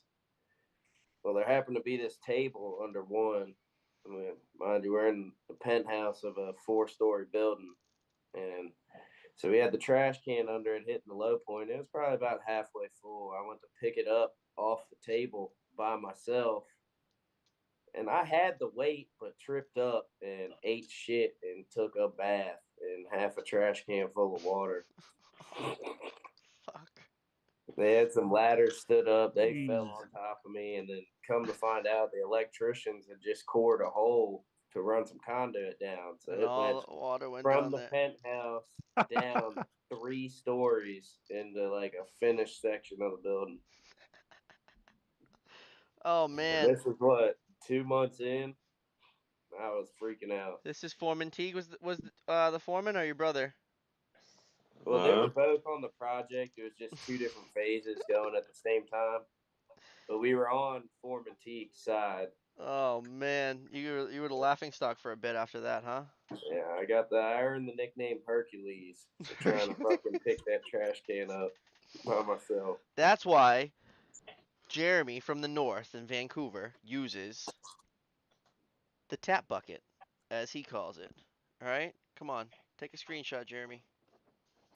Well, there happened to be this table under one. I mean, mind you, we're in the penthouse of a 4-story building, and so we had the trash can under it hitting the low point. It was probably about halfway full. I went to pick it up off the table by myself, and I had the weight, but tripped up and ate shit and took a bath in half a trash can full of water. Fuck. They had some ladders stood up. They fell Jeez. on top of me, and then come to find out, the electricians had just cored a hole to run some conduit down. So And it went all the water went from down the there. penthouse down 3 stories into like a finished section of the building. Oh And man. this is what, 2 months in. I was freaking out. This is Foreman Teague was the foreman or your brother? Well, they were both on the project. It was just 2 different phases going at the same time. But we were on Foreman Teague's side. Oh man, you were the laughing stock for a bit after that, huh? Yeah, I earned the nickname Hercules for trying to fucking pick that trash can up by myself. That's why Jeremy from the north in Vancouver uses the tap bucket, as he calls it. All right, come on, take a screenshot, Jeremy.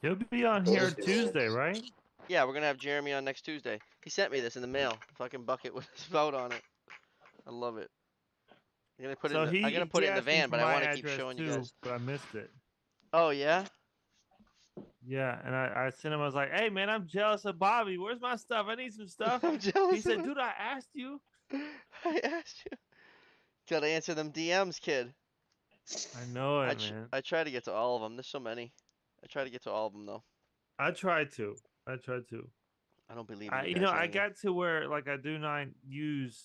He'll be on here Tuesday, right? Yeah, we're gonna have Jeremy on next Tuesday. He sent me this in the mail, fucking bucket with his spout on it. I love it. So I'm gonna he put he it in the asked me van, for but I my want to keep address showing you too, guys. but I missed it. Oh yeah. Yeah, and I sent him. I was like, "Hey man, I'm jealous of Bobby. Where's my stuff? I need some stuff." I'm He jealous of said, him. "Dude, I asked you." I asked you. Gotta answer them DMs, kid. I know I it, tr- man. I try to get to all of them. There's so many. I try to get to all of them though. I tried to. I tried to. I don't believe in you guys I anymore. got to where like I do not use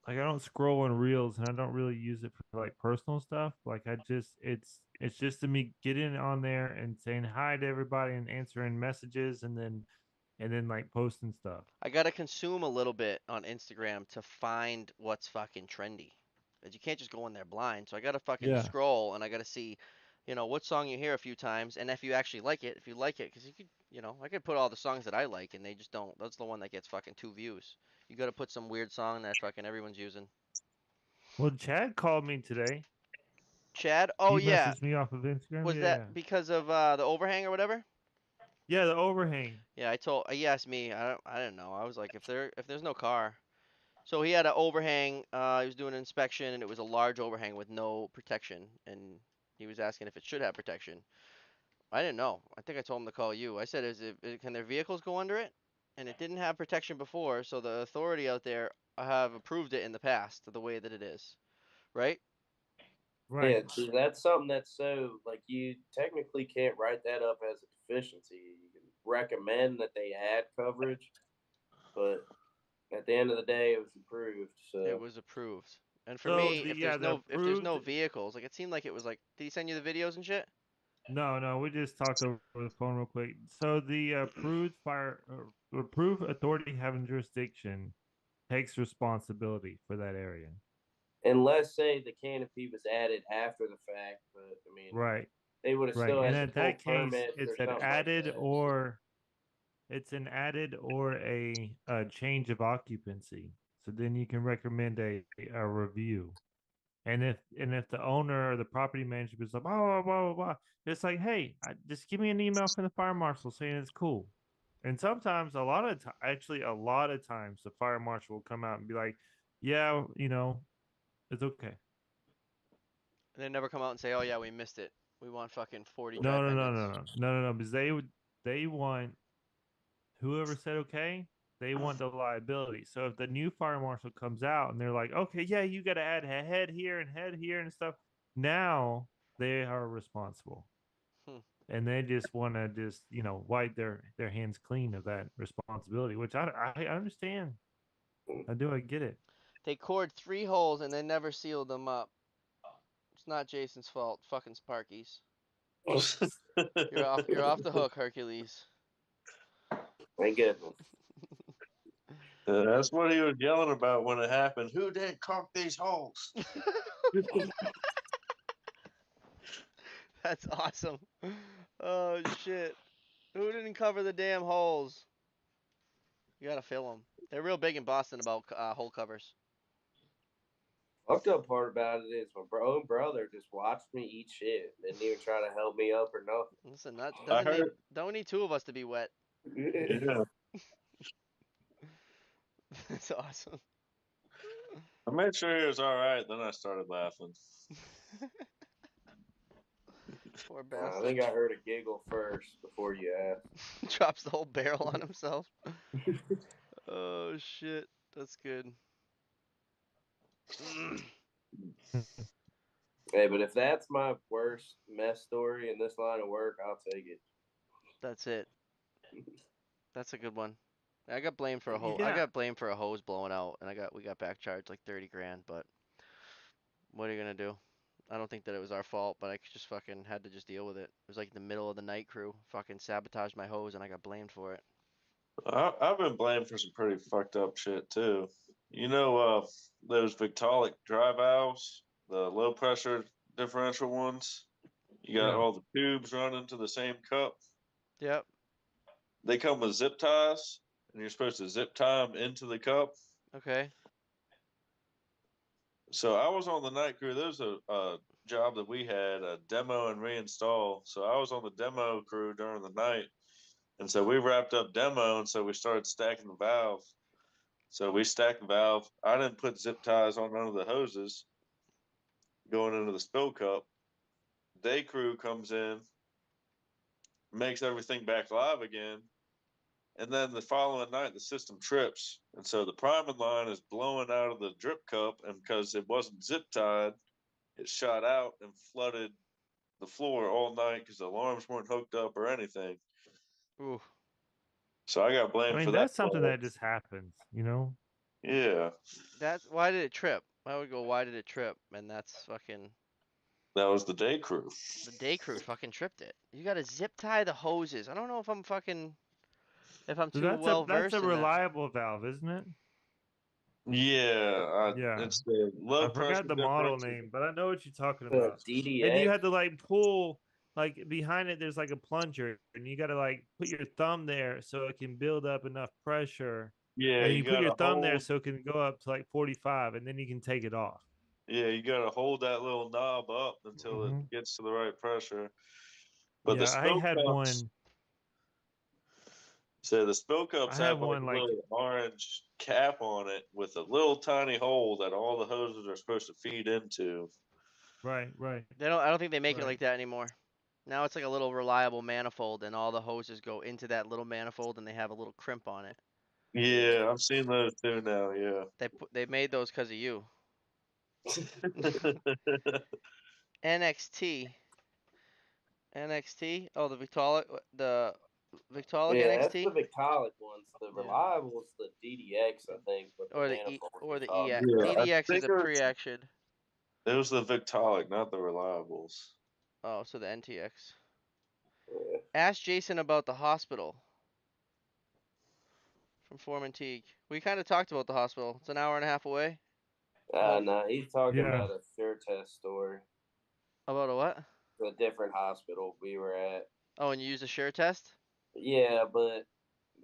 like I don't scroll on reels and I don't really use it for like personal stuff. Like I just it's just to me getting on there and saying hi to everybody and answering messages and then like posting stuff. I gotta consume a little bit on Instagram to find what's fucking trendy. 'Cause you can't just go in there blind. So I gotta fucking Yeah. scroll and I gotta see, what song you hear a few times and if you actually like it, if you like it, because you could, I could put all the songs that I like and they just don't. That's the one that gets fucking 2 views. You gotta put some weird song that fucking everyone's using. Well, Chad called me today. Chad, oh He yeah, messaged me off of Instagram. was Yeah, that yeah. because of the overhang or whatever? Yeah, the overhang. Yeah, he asked me. I didn't know. I was like, if there's no car. So he had an overhang. He was doing an inspection, and it was a large overhang with no protection. And he was asking if it should have protection. I didn't know. I think I told him to call you. I said, can their vehicles go under it? And it didn't have protection before, so the authority out there have approved it in the past the way that it is, right? Yeah, Right. see, that's something that's so like you technically can't write that up as a deficiency. You can recommend that they add coverage, but at the end of the day, it was approved. It So was approved. And for So me, the if there's yeah, the no approved. vehicles, like it seemed like it was like, did he send you the videos and shit? No, we just talked over the phone real quick. So the approved authority having jurisdiction takes responsibility for that area. Unless say the canopy was added after the fact, but I mean, Right. they would have Right. still And had to in pull that case, permits or it's an something added like that. or it's an added or a change of occupancy. So then you can recommend a review. And if the owner or the property manager is like, blah blah blah blah blah, it's like, hey, just give me an email from the fire marshal saying it's cool. And sometimes, actually, a lot of times, the fire marshal will come out and be like, yeah, it's okay. And they never come out and say, oh yeah, we missed it. We want fucking 40 dry No, no, no, pendants. no, no, no, no, no, because they want whoever said okay, they want the liability. So if the new fire marshal comes out and they're like, okay, yeah, you got to add a head here and stuff, now they are responsible. Hmm. And they just want to wipe their hands clean of that responsibility, which I understand. I get it. They cored 3 holes and they never sealed them up. It's not Jason's fault. Fucking Sparkies. You're off the hook, Hercules. Thank goodness. That's what he was yelling about when it happened. Who did caulk these holes? That's awesome. Oh shit. Who didn't cover the damn holes? You gotta fill them. They're real big in Boston about hole covers. Fucked up part about it is my own brother just watched me eat shit. Didn't even try to help me up or nothing. Listen, that I heard. don't need 2 of us to be wet. Yeah, That's awesome. I made sure he was all right. Then I started laughing. Poor I bastard. think I heard a giggle first before you asked. Drops the whole barrel on himself. Oh shit. That's good. Hey, but if that's my worst mess story in this line of work, I'll take it. That's it. That's a good one. I got blamed for a hose. I Yeah. got blamed for a hose blowing out, and we got back charged like 30 grand. But what are you gonna do? I don't think that it was our fault, but I just fucking had to just deal with it. It was like the middle of the night crew fucking sabotaged my hose, and I got blamed for it. I've been blamed for some pretty fucked up shit too. Those Victaulic dry valves, the low pressure differential ones. You got Yeah. all the tubes running to the same cup. Yep. They come with zip ties, and you're supposed to zip tie them into the cup. Okay. So I was on the night crew. There was a job that we had, a demo and reinstall. So I was on the demo crew during the night. And so we wrapped up demo, and so we started stacking the valve. So we stacked the valve. I didn't put zip ties on none of the hoses going into the spill cup. Day crew comes in, makes everything back live again. And then the following night, the system trips. And so the priming line is blowing out of the drip cup. And because it wasn't zip tied, it shot out and flooded the floor all night because the alarms weren't hooked up or anything. Ooh. So I got blamed I for mean, that. that's something that just happens, Yeah. That's why did it trip? I would go, why did it trip? And that's fucking That was the day crew. the day crew fucking tripped it. You gotta zip tie the hoses. I don't know if I'm So too well that's a versed in that. reliable valve, isn't it? Yeah. Yeah. It's the low I pressure forgot the model differential. name, but I know what you're talking The about. And you DDX. had to pull behind it. There's a plunger, and you got to put your thumb there so it can build up enough pressure. Yeah, And you you put got your to thumb there hold. so it can go up to 45, and then you can take it off. Yeah, you got to hold that little knob up until it gets to the right pressure. But the Yeah, I spill had cups. one. So the spill cups I had have like one a little orange cap on it with a little tiny hole that all the hoses are supposed to feed into. right. I don't think they make it Right. like that anymore. Now it's like a little reliable manifold, and all the hoses go into that little manifold, and they have a little crimp on it. Yeah, I've seen those too now. Yeah. They made those because of you. NXT. NXT. Oh, the Victaulic. The Victaulic Yeah, that's the NXT Victaulic ones. The Yeah. reliable is the DDX, I think, with the or the E manifold. or the talking EX. Yeah, I DDX is think a pre-action. it was the Victaulic, not the reliables. Oh, so the NTX. Yeah. Ask Jason about the hospital from Foreman Teague. We kind of talked about the hospital. It's an hour and a half away. No, he's talking Yeah. about a sure test story. About a what? A different hospital we were at. Oh, and you use a sure test? Yeah, but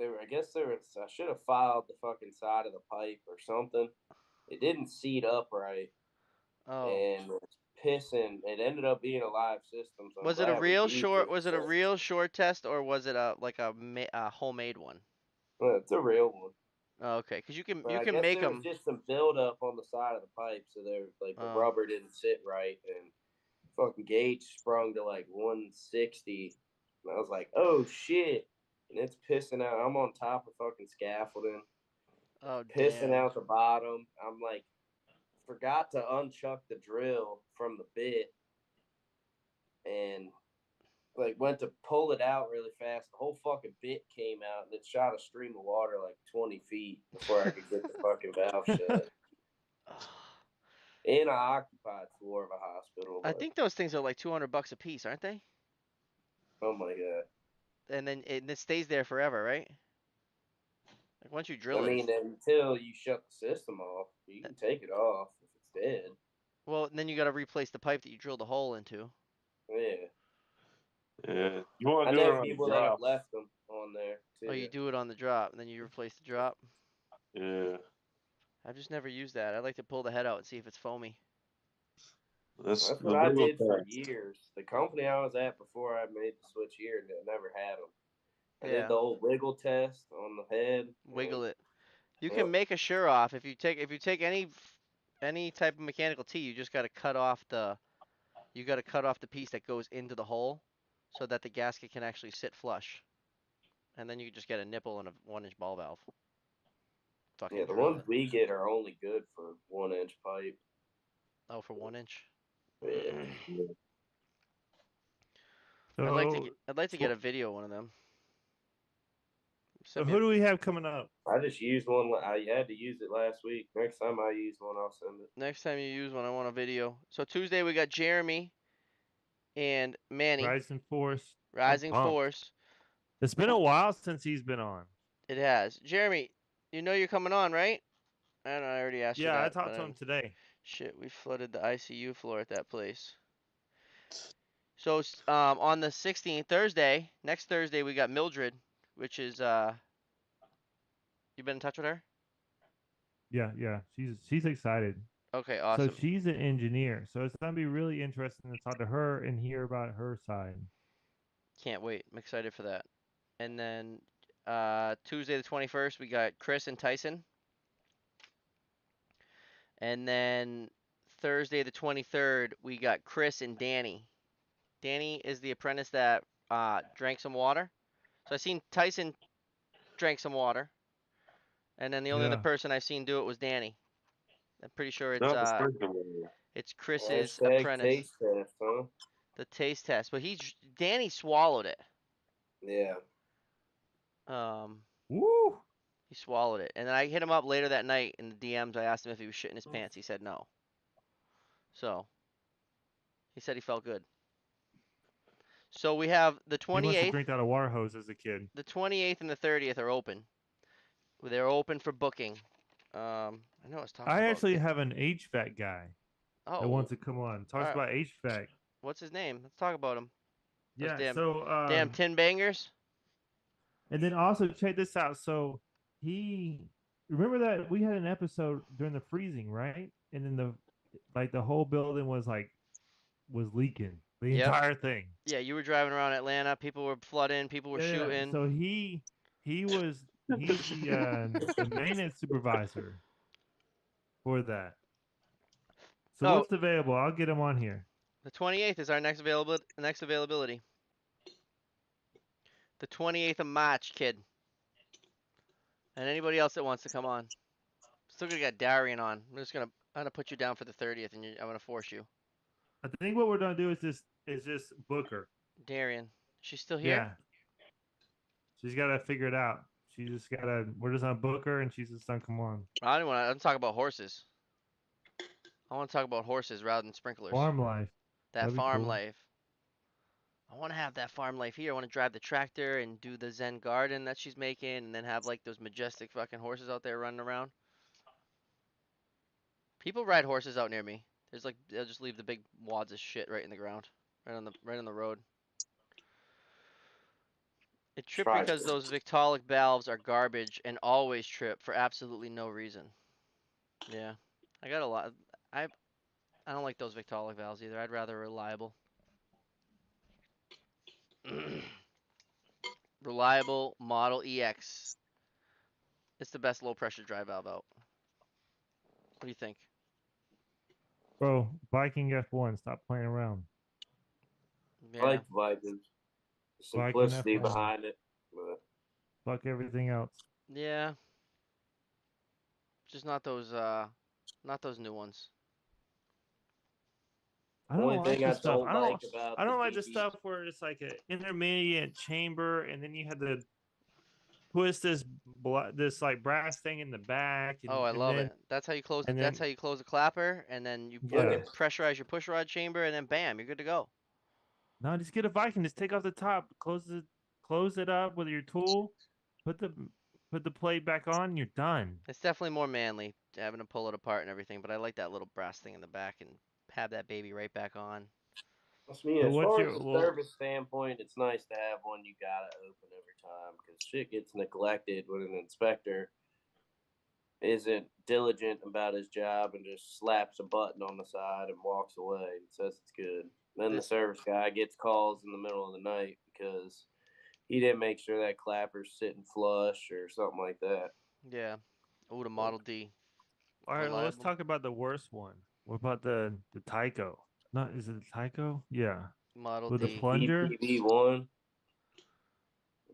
I guess there was. I should have filed the fucking side of the pipe or something. It didn't seat up right, Oh. and it's pissing. It ended up being a live system, so I'm Was it a glad we real used short? it. Was it a real short test, or was it a homemade one? Well, it's a real one. Oh, okay, because you But you I can guess make there was them. just some buildup on the side of the pipe, so there like the Oh. rubber didn't sit right, and fucking gauge sprung to like 160. And I was like, oh shit. And it's pissing out. I'm on top of fucking scaffolding, Oh pissing damn. out the bottom. I'm like, forgot to unchuck the drill from the bit and like went to pull it out really fast. The whole fucking bit came out and it shot a stream of water like 20 feet before I could get the fucking valve shut. In an occupied floor of a hospital. I But, think those things are like $200 a piece, aren't they? oh my God. And then it stays there forever, right? Like once you drill I it, mean, until you shut the system off, you can take it off if it's dead. well, then you got to replace the pipe that you drilled a hole into. Yeah. Yeah, you want I to do it know on people the that have drop. left them on there too. Oh, you do it on the drop, and then you replace the drop. Yeah, I've just never used that. I like to pull the head out and see if it's foamy. that's That's the what I little did for test. years. The company I was at before I made the switch here never had them. I Yeah. did the old wiggle test on the head. Wiggle it. You Yep. can make a sure off if you take any type of mechanical T. You just got to cut off the piece that goes into the hole, so that the gasket can actually sit flush. And then you just get a nipple and a 1-inch ball valve. Fucking Yeah, the drill ones it. we get are only good for 1-inch pipe. Oh, for 1 inch. Yeah. I'd So, like to get a video of one of them. so who do we have coming up? I just used one. I had to use it last week. Next time I use one, I'll send it. Next time you use one, I want a video. So Tuesday we got Jeremy and Manny. Rising Force. Rising Force. It's been a while since he's been on. It has. Jeremy, you know you're coming on, right? I don't know, I already asked you Yeah, that. I talked to him today. Shit, we flooded the ICU floor at that place. So on the 16th, Thursday, next Thursday, we got Mildred, which is you been in touch with her? Yeah. She's excited. Okay, awesome. So she's an engineer. So it's gonna be really interesting to talk to her and hear about her side. Can't wait. I'm excited for that. And then Tuesday the 21st, we got Chris and Tyson. And then Thursday the 23rd, we got Chris and Danny. Danny is the apprentice that drank some water. So I seen Tyson drank some water. And then the only other Yeah. person I've seen do it was Danny. I'm pretty sure Not the sprinkler one. it's Chris's Hashtag apprentice. taste test, huh? The taste test. But Danny swallowed it. Yeah. Woo! He swallowed it. And then I hit him up later that night in the DMs. I asked him if he was shitting his pants. He said no. So he said he felt good. So we have the He must have 28th. drank out a water hose as a kid. The 28th and the 30th are open. They're open for booking. I know I was talking I about. actually have an HVAC guy Oh. that wants to come on. Talks about HVAC. What's his name? Let's talk about him. Those Yeah. So damn tin bangers. And then also check this out. So he remember that we had an episode during the freezing, right? And then the whole building was leaking. The entire thing. Yeah, you were driving around Atlanta. People were flooding. People were shooting. So he's the maintenance supervisor for that. So what's available? I'll get him on here. The 28th is our next availability. The 28th of March, kid. And anybody else that wants to come on. Still gonna get Darian on. I'm gonna put you down for the 30th, and I'm gonna force you. I think what we're gonna do is just book her. Darian, she's still here. Yeah. She's got to figure it out. She just got to. We're just gonna book her, and she's just gonna come on. I don't want to talk about horses. I want to talk about horses rather than sprinklers. Farm life. That That'd be farm cool. life. I want to have that farm life here. I want to drive the tractor and do the Zen garden that she's making, and then have like those majestic fucking horses out there running around. People ride horses out near me. There's like they'll just leave the big wads of shit right in the ground, right on the road. It tripped Try because to. those Victaulic valves are garbage and always trip for absolutely no reason. Yeah, I got a lot. I don't like those Victaulic valves either. I'd rather reliable. Reliable Model EX. It's the best low pressure drive valve out. What do you think? Bro, Viking F1. Stop playing around. I Yeah, like the Vikings. The Viking simplicity F1. behind it. But Fuck everything else. yeah. Just not those new ones. I the don't only like thing the I stuff. don't like about I the don't like the DB, stuff where it's like an intermediate chamber, and then you had to twist this like brass thing in the back, Oh, I and love then it. That's how you close and that's then how you close the clapper, and then you yeah. fucking pressurize your push rod chamber, and then bam, you're good to go. No, just get a Viking. Just take off the top, close it up with your tool, put the plate back on. You're done. It's definitely more manly having to pull it apart and everything, but I like that little brass thing in the back and have that baby right back on. I mean, But as what's far your as the well? service standpoint, it's nice to have one you gotta open every time because shit gets neglected when an inspector isn't diligent about his job and just slaps a button on the side and walks away and says it's good. Then the This service guy gets calls in the middle of the night because he didn't make sure that clapper's sitting flush or something like that. Yeah. Oh, the Model D. All right, well, let's Reliable. talk about the worst one. What about the Tyco? Not is it the Tyco? Yeah, Model with the D. plunger. EPV1,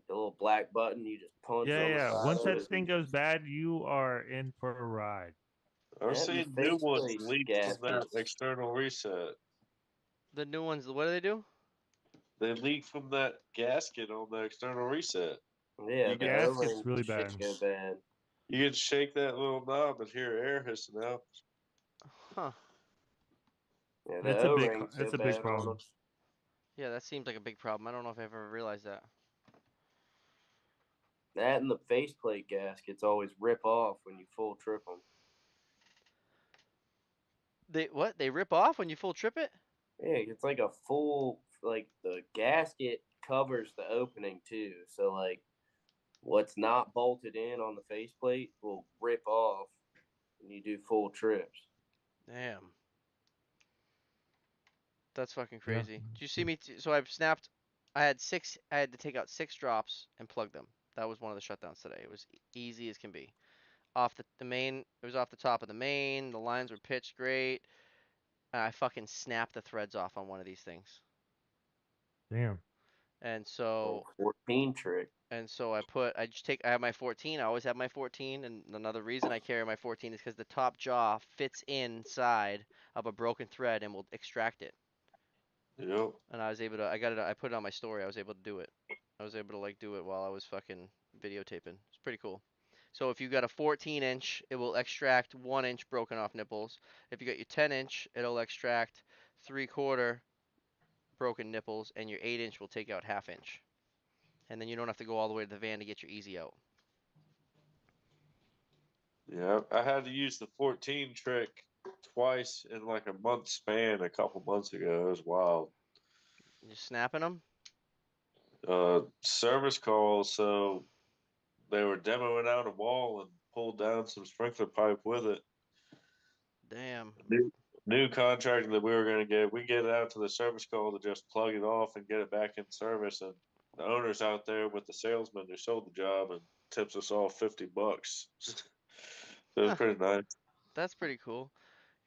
the little black button you just punch Yeah, on the yeah. side Once of that it. thing goes bad, you are in for a ride. I've And the seen new ones faceplate leak from that gaskets. external reset. The new ones, what do they do? They leak from that gasket on the external reset. Yeah, You the can Gasket's O-ring really shit bad. go bad. you can shake that little knob and hear air hissing out. Huh. Yeah, the It's a big O-rings go it's a big bad on problem. them. Yeah, that seems like a big problem. I don't know if I ever realized that. That and the faceplate gaskets always rip off when you full trip them. They what? They rip off when you full trip it? Yeah, it's like a full, like the gasket covers the opening too. So like what's not bolted in on the faceplate will rip off when you do full trips. Damn. That's fucking Yeah. crazy. Did you see me? So I've snapped. I had to take out 6 drops and plug them. That was one of the shutdowns today. It was easy as can be. Off the main. It was off the top of the main. The lines were pitched great. I fucking snapped the threads off on one of these things. Damn. And Oh, so 14 trick. I have my 14. I always have my 14, and another reason I carry my 14 is because the top jaw fits inside of a broken thread and will extract it. Yep. And I put it on my story. I was able to do it. I was able to like do it while I was fucking videotaping. It's pretty cool. So if you got a 14-inch, it will extract 1 inch broken off nipples. If you got your 10-inch, it'll extract 3/4 broken nipples, and your 8-inch will take out 1/2 inch. And then you don't have to go all the way to the van to get your easy out. Yeah, I had to use the 14 trick twice in like a month span a couple months ago. It was wild. You snapping them? Service calls, so they were demoing out a wall and pulled down some sprinkler pipe with it. Damn. New contractor that we were going to get, we get it out to the service call to just plug it off and get it back in service. And the owner's out there with the salesman who sold the job and tips us all $50. So it was Huh. pretty nice. That's pretty cool.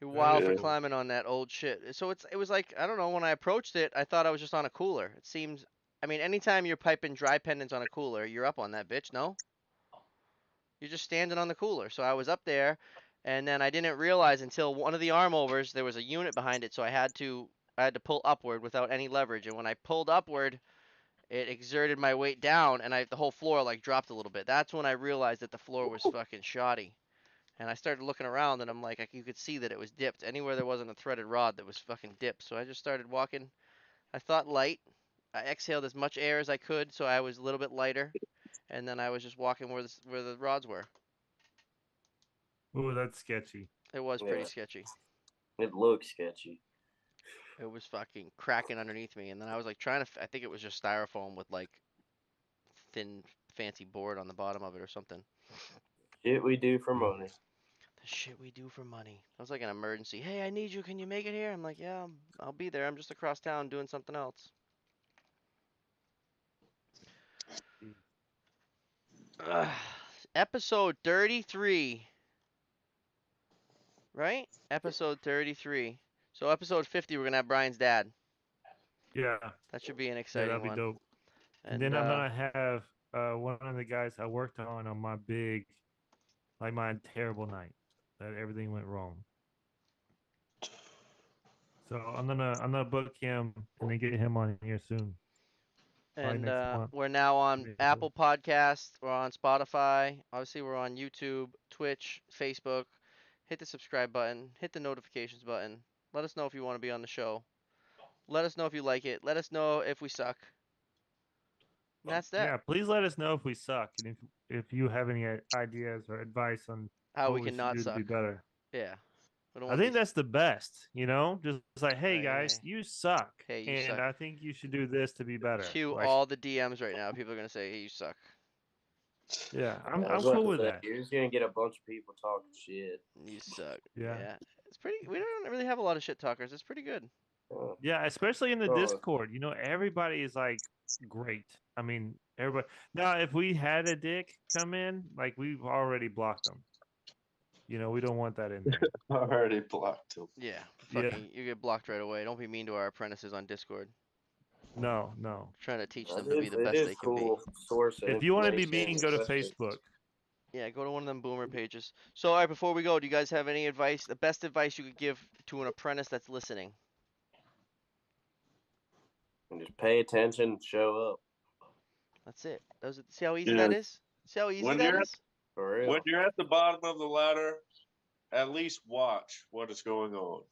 You're That wild is for Yeah. cool. climbing on that old shit. So it was like, I don't know, when I approached it, I thought I was just on a cooler. It seems, I mean, anytime you're piping dry pendants on a cooler, you're up on that bitch, no? You're just standing on the cooler. So I was up there, and then I didn't realize until one of the arm overs, there was a unit behind it, so I had to pull upward without any leverage. And when I pulled upward, it exerted my weight down, and the whole floor like dropped a little bit. That's when I realized that the floor was fucking shoddy. And I started looking around, and I'm like, you could see that it was dipped. Anywhere there wasn't a threaded rod, that was fucking dipped. So I just started walking. I thought light. I exhaled as much air as I could, so I was a little bit lighter. And then I was just walking where the rods were. Ooh, that's sketchy. It was pretty Yeah. sketchy. It looks sketchy. It was fucking cracking underneath me, and then I was like trying to. I think it was just styrofoam with like thin, fancy board on the bottom of it or something. Shit we do for money. The shit we do for money. That was like an emergency. Hey, I need you. Can you make it here? I'm like, yeah, I'll be there. I'm just across town doing something else. Episode 33. Right? Episode 33. So episode 50, we're gonna have Brian's dad. Yeah. That should be an Yeah, exciting that'd be one. dope. And then I'm gonna have one of the guys I worked on my big, like my terrible night that everything went wrong. So I'm gonna book him and then get him on here soon. And next month. we're now on Maybe. Apple Podcasts. We're on Spotify. Obviously, we're on YouTube, Twitch, Facebook. Hit the subscribe button. Hit the notifications button. Let us know if you want to be on the show. Let us know if you like it. Let us know if we suck. And that's that. Yeah, please let us know if we suck and if you have any ideas or advice on How what we we can should not do to be suck. better. Yeah. We don't I want think these. that's the best, just like, hey guys, Hey. you suck, Hey, you and suck. I think you should do this to be better. To Like, all the DMs right now, people are gonna say, "Hey, you suck." yeah, I I'm was about cool to with say, that. you're just gonna get a bunch of people talking shit. You suck. Yeah. It's pretty. We don't really have a lot of shit talkers. It's pretty good. Yeah, especially in the Oh. Discord. Everybody is like great. I mean, everybody. Now, if we had a dick come in, like we've already blocked them. We don't want that in there. Already blocked him. Yeah. Yeah. Fucking, you get blocked right away. Don't be mean to our apprentices on Discord. No. We're trying to teach them It to be is, the it best is they can be. cool source of If you want to be information, mean, go to especially- Facebook. Yeah, go to one of them boomer pages. So, all right, before we go, do you guys have any advice? The best advice you could give to an apprentice that's listening? And just pay attention, show up. That's it. See how easy Yeah. that is? See how easy When that you're is? For real. When you're at the bottom of the ladder, at least watch what is going on.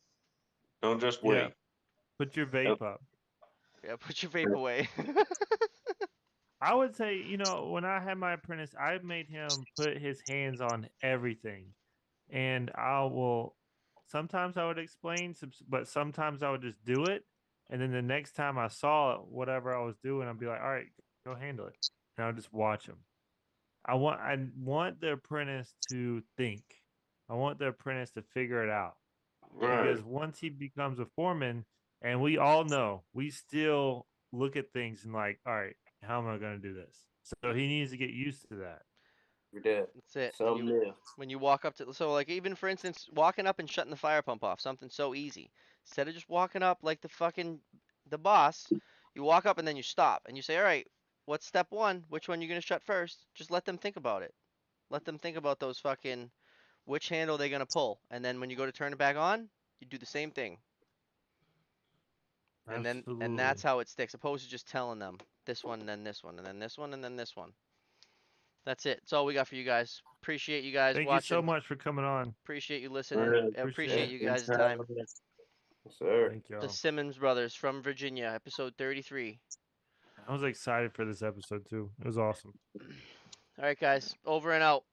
Don't just wait. Yeah. Put your vape up. Yeah, put your vape away. I would say, when I had my apprentice, I made him put his hands on everything. And sometimes I would explain, but sometimes I would just do it. And then the next time I saw it, whatever I was doing, I'd be like, all right, go handle it. And I'll just watch him. I want the apprentice to think. I want the apprentice to figure it out. Right. Because once he becomes a foreman, and we all know, we still look at things and like, all right, how am I going to do this? So he needs to get used to that. You're dead. That's it. Something new. When you walk up to, so like even for instance, walking up and shutting the fire pump off, something so easy. Instead of just walking up like the boss, you walk up and then you stop and you say, all right, what's step one? Which one you gonna shut first? Just let them think about it. Let them think about those fucking, which handle they gonna pull, and then when you go to turn it back on, you do the same thing. Absolutely. And that's how it sticks, opposed to just telling them this one and then this one and then this one and then this one. That's it. That's all we got for you guys. Appreciate you guys Thank watching. you so much for coming on. Appreciate you listening. Right. Appreciate you Thanks guys' for time. having us. Yes, sir. Thank you. The Simmons brothers from Virginia, episode 33. I was excited for this episode too. It was awesome. All right, guys. Over and out.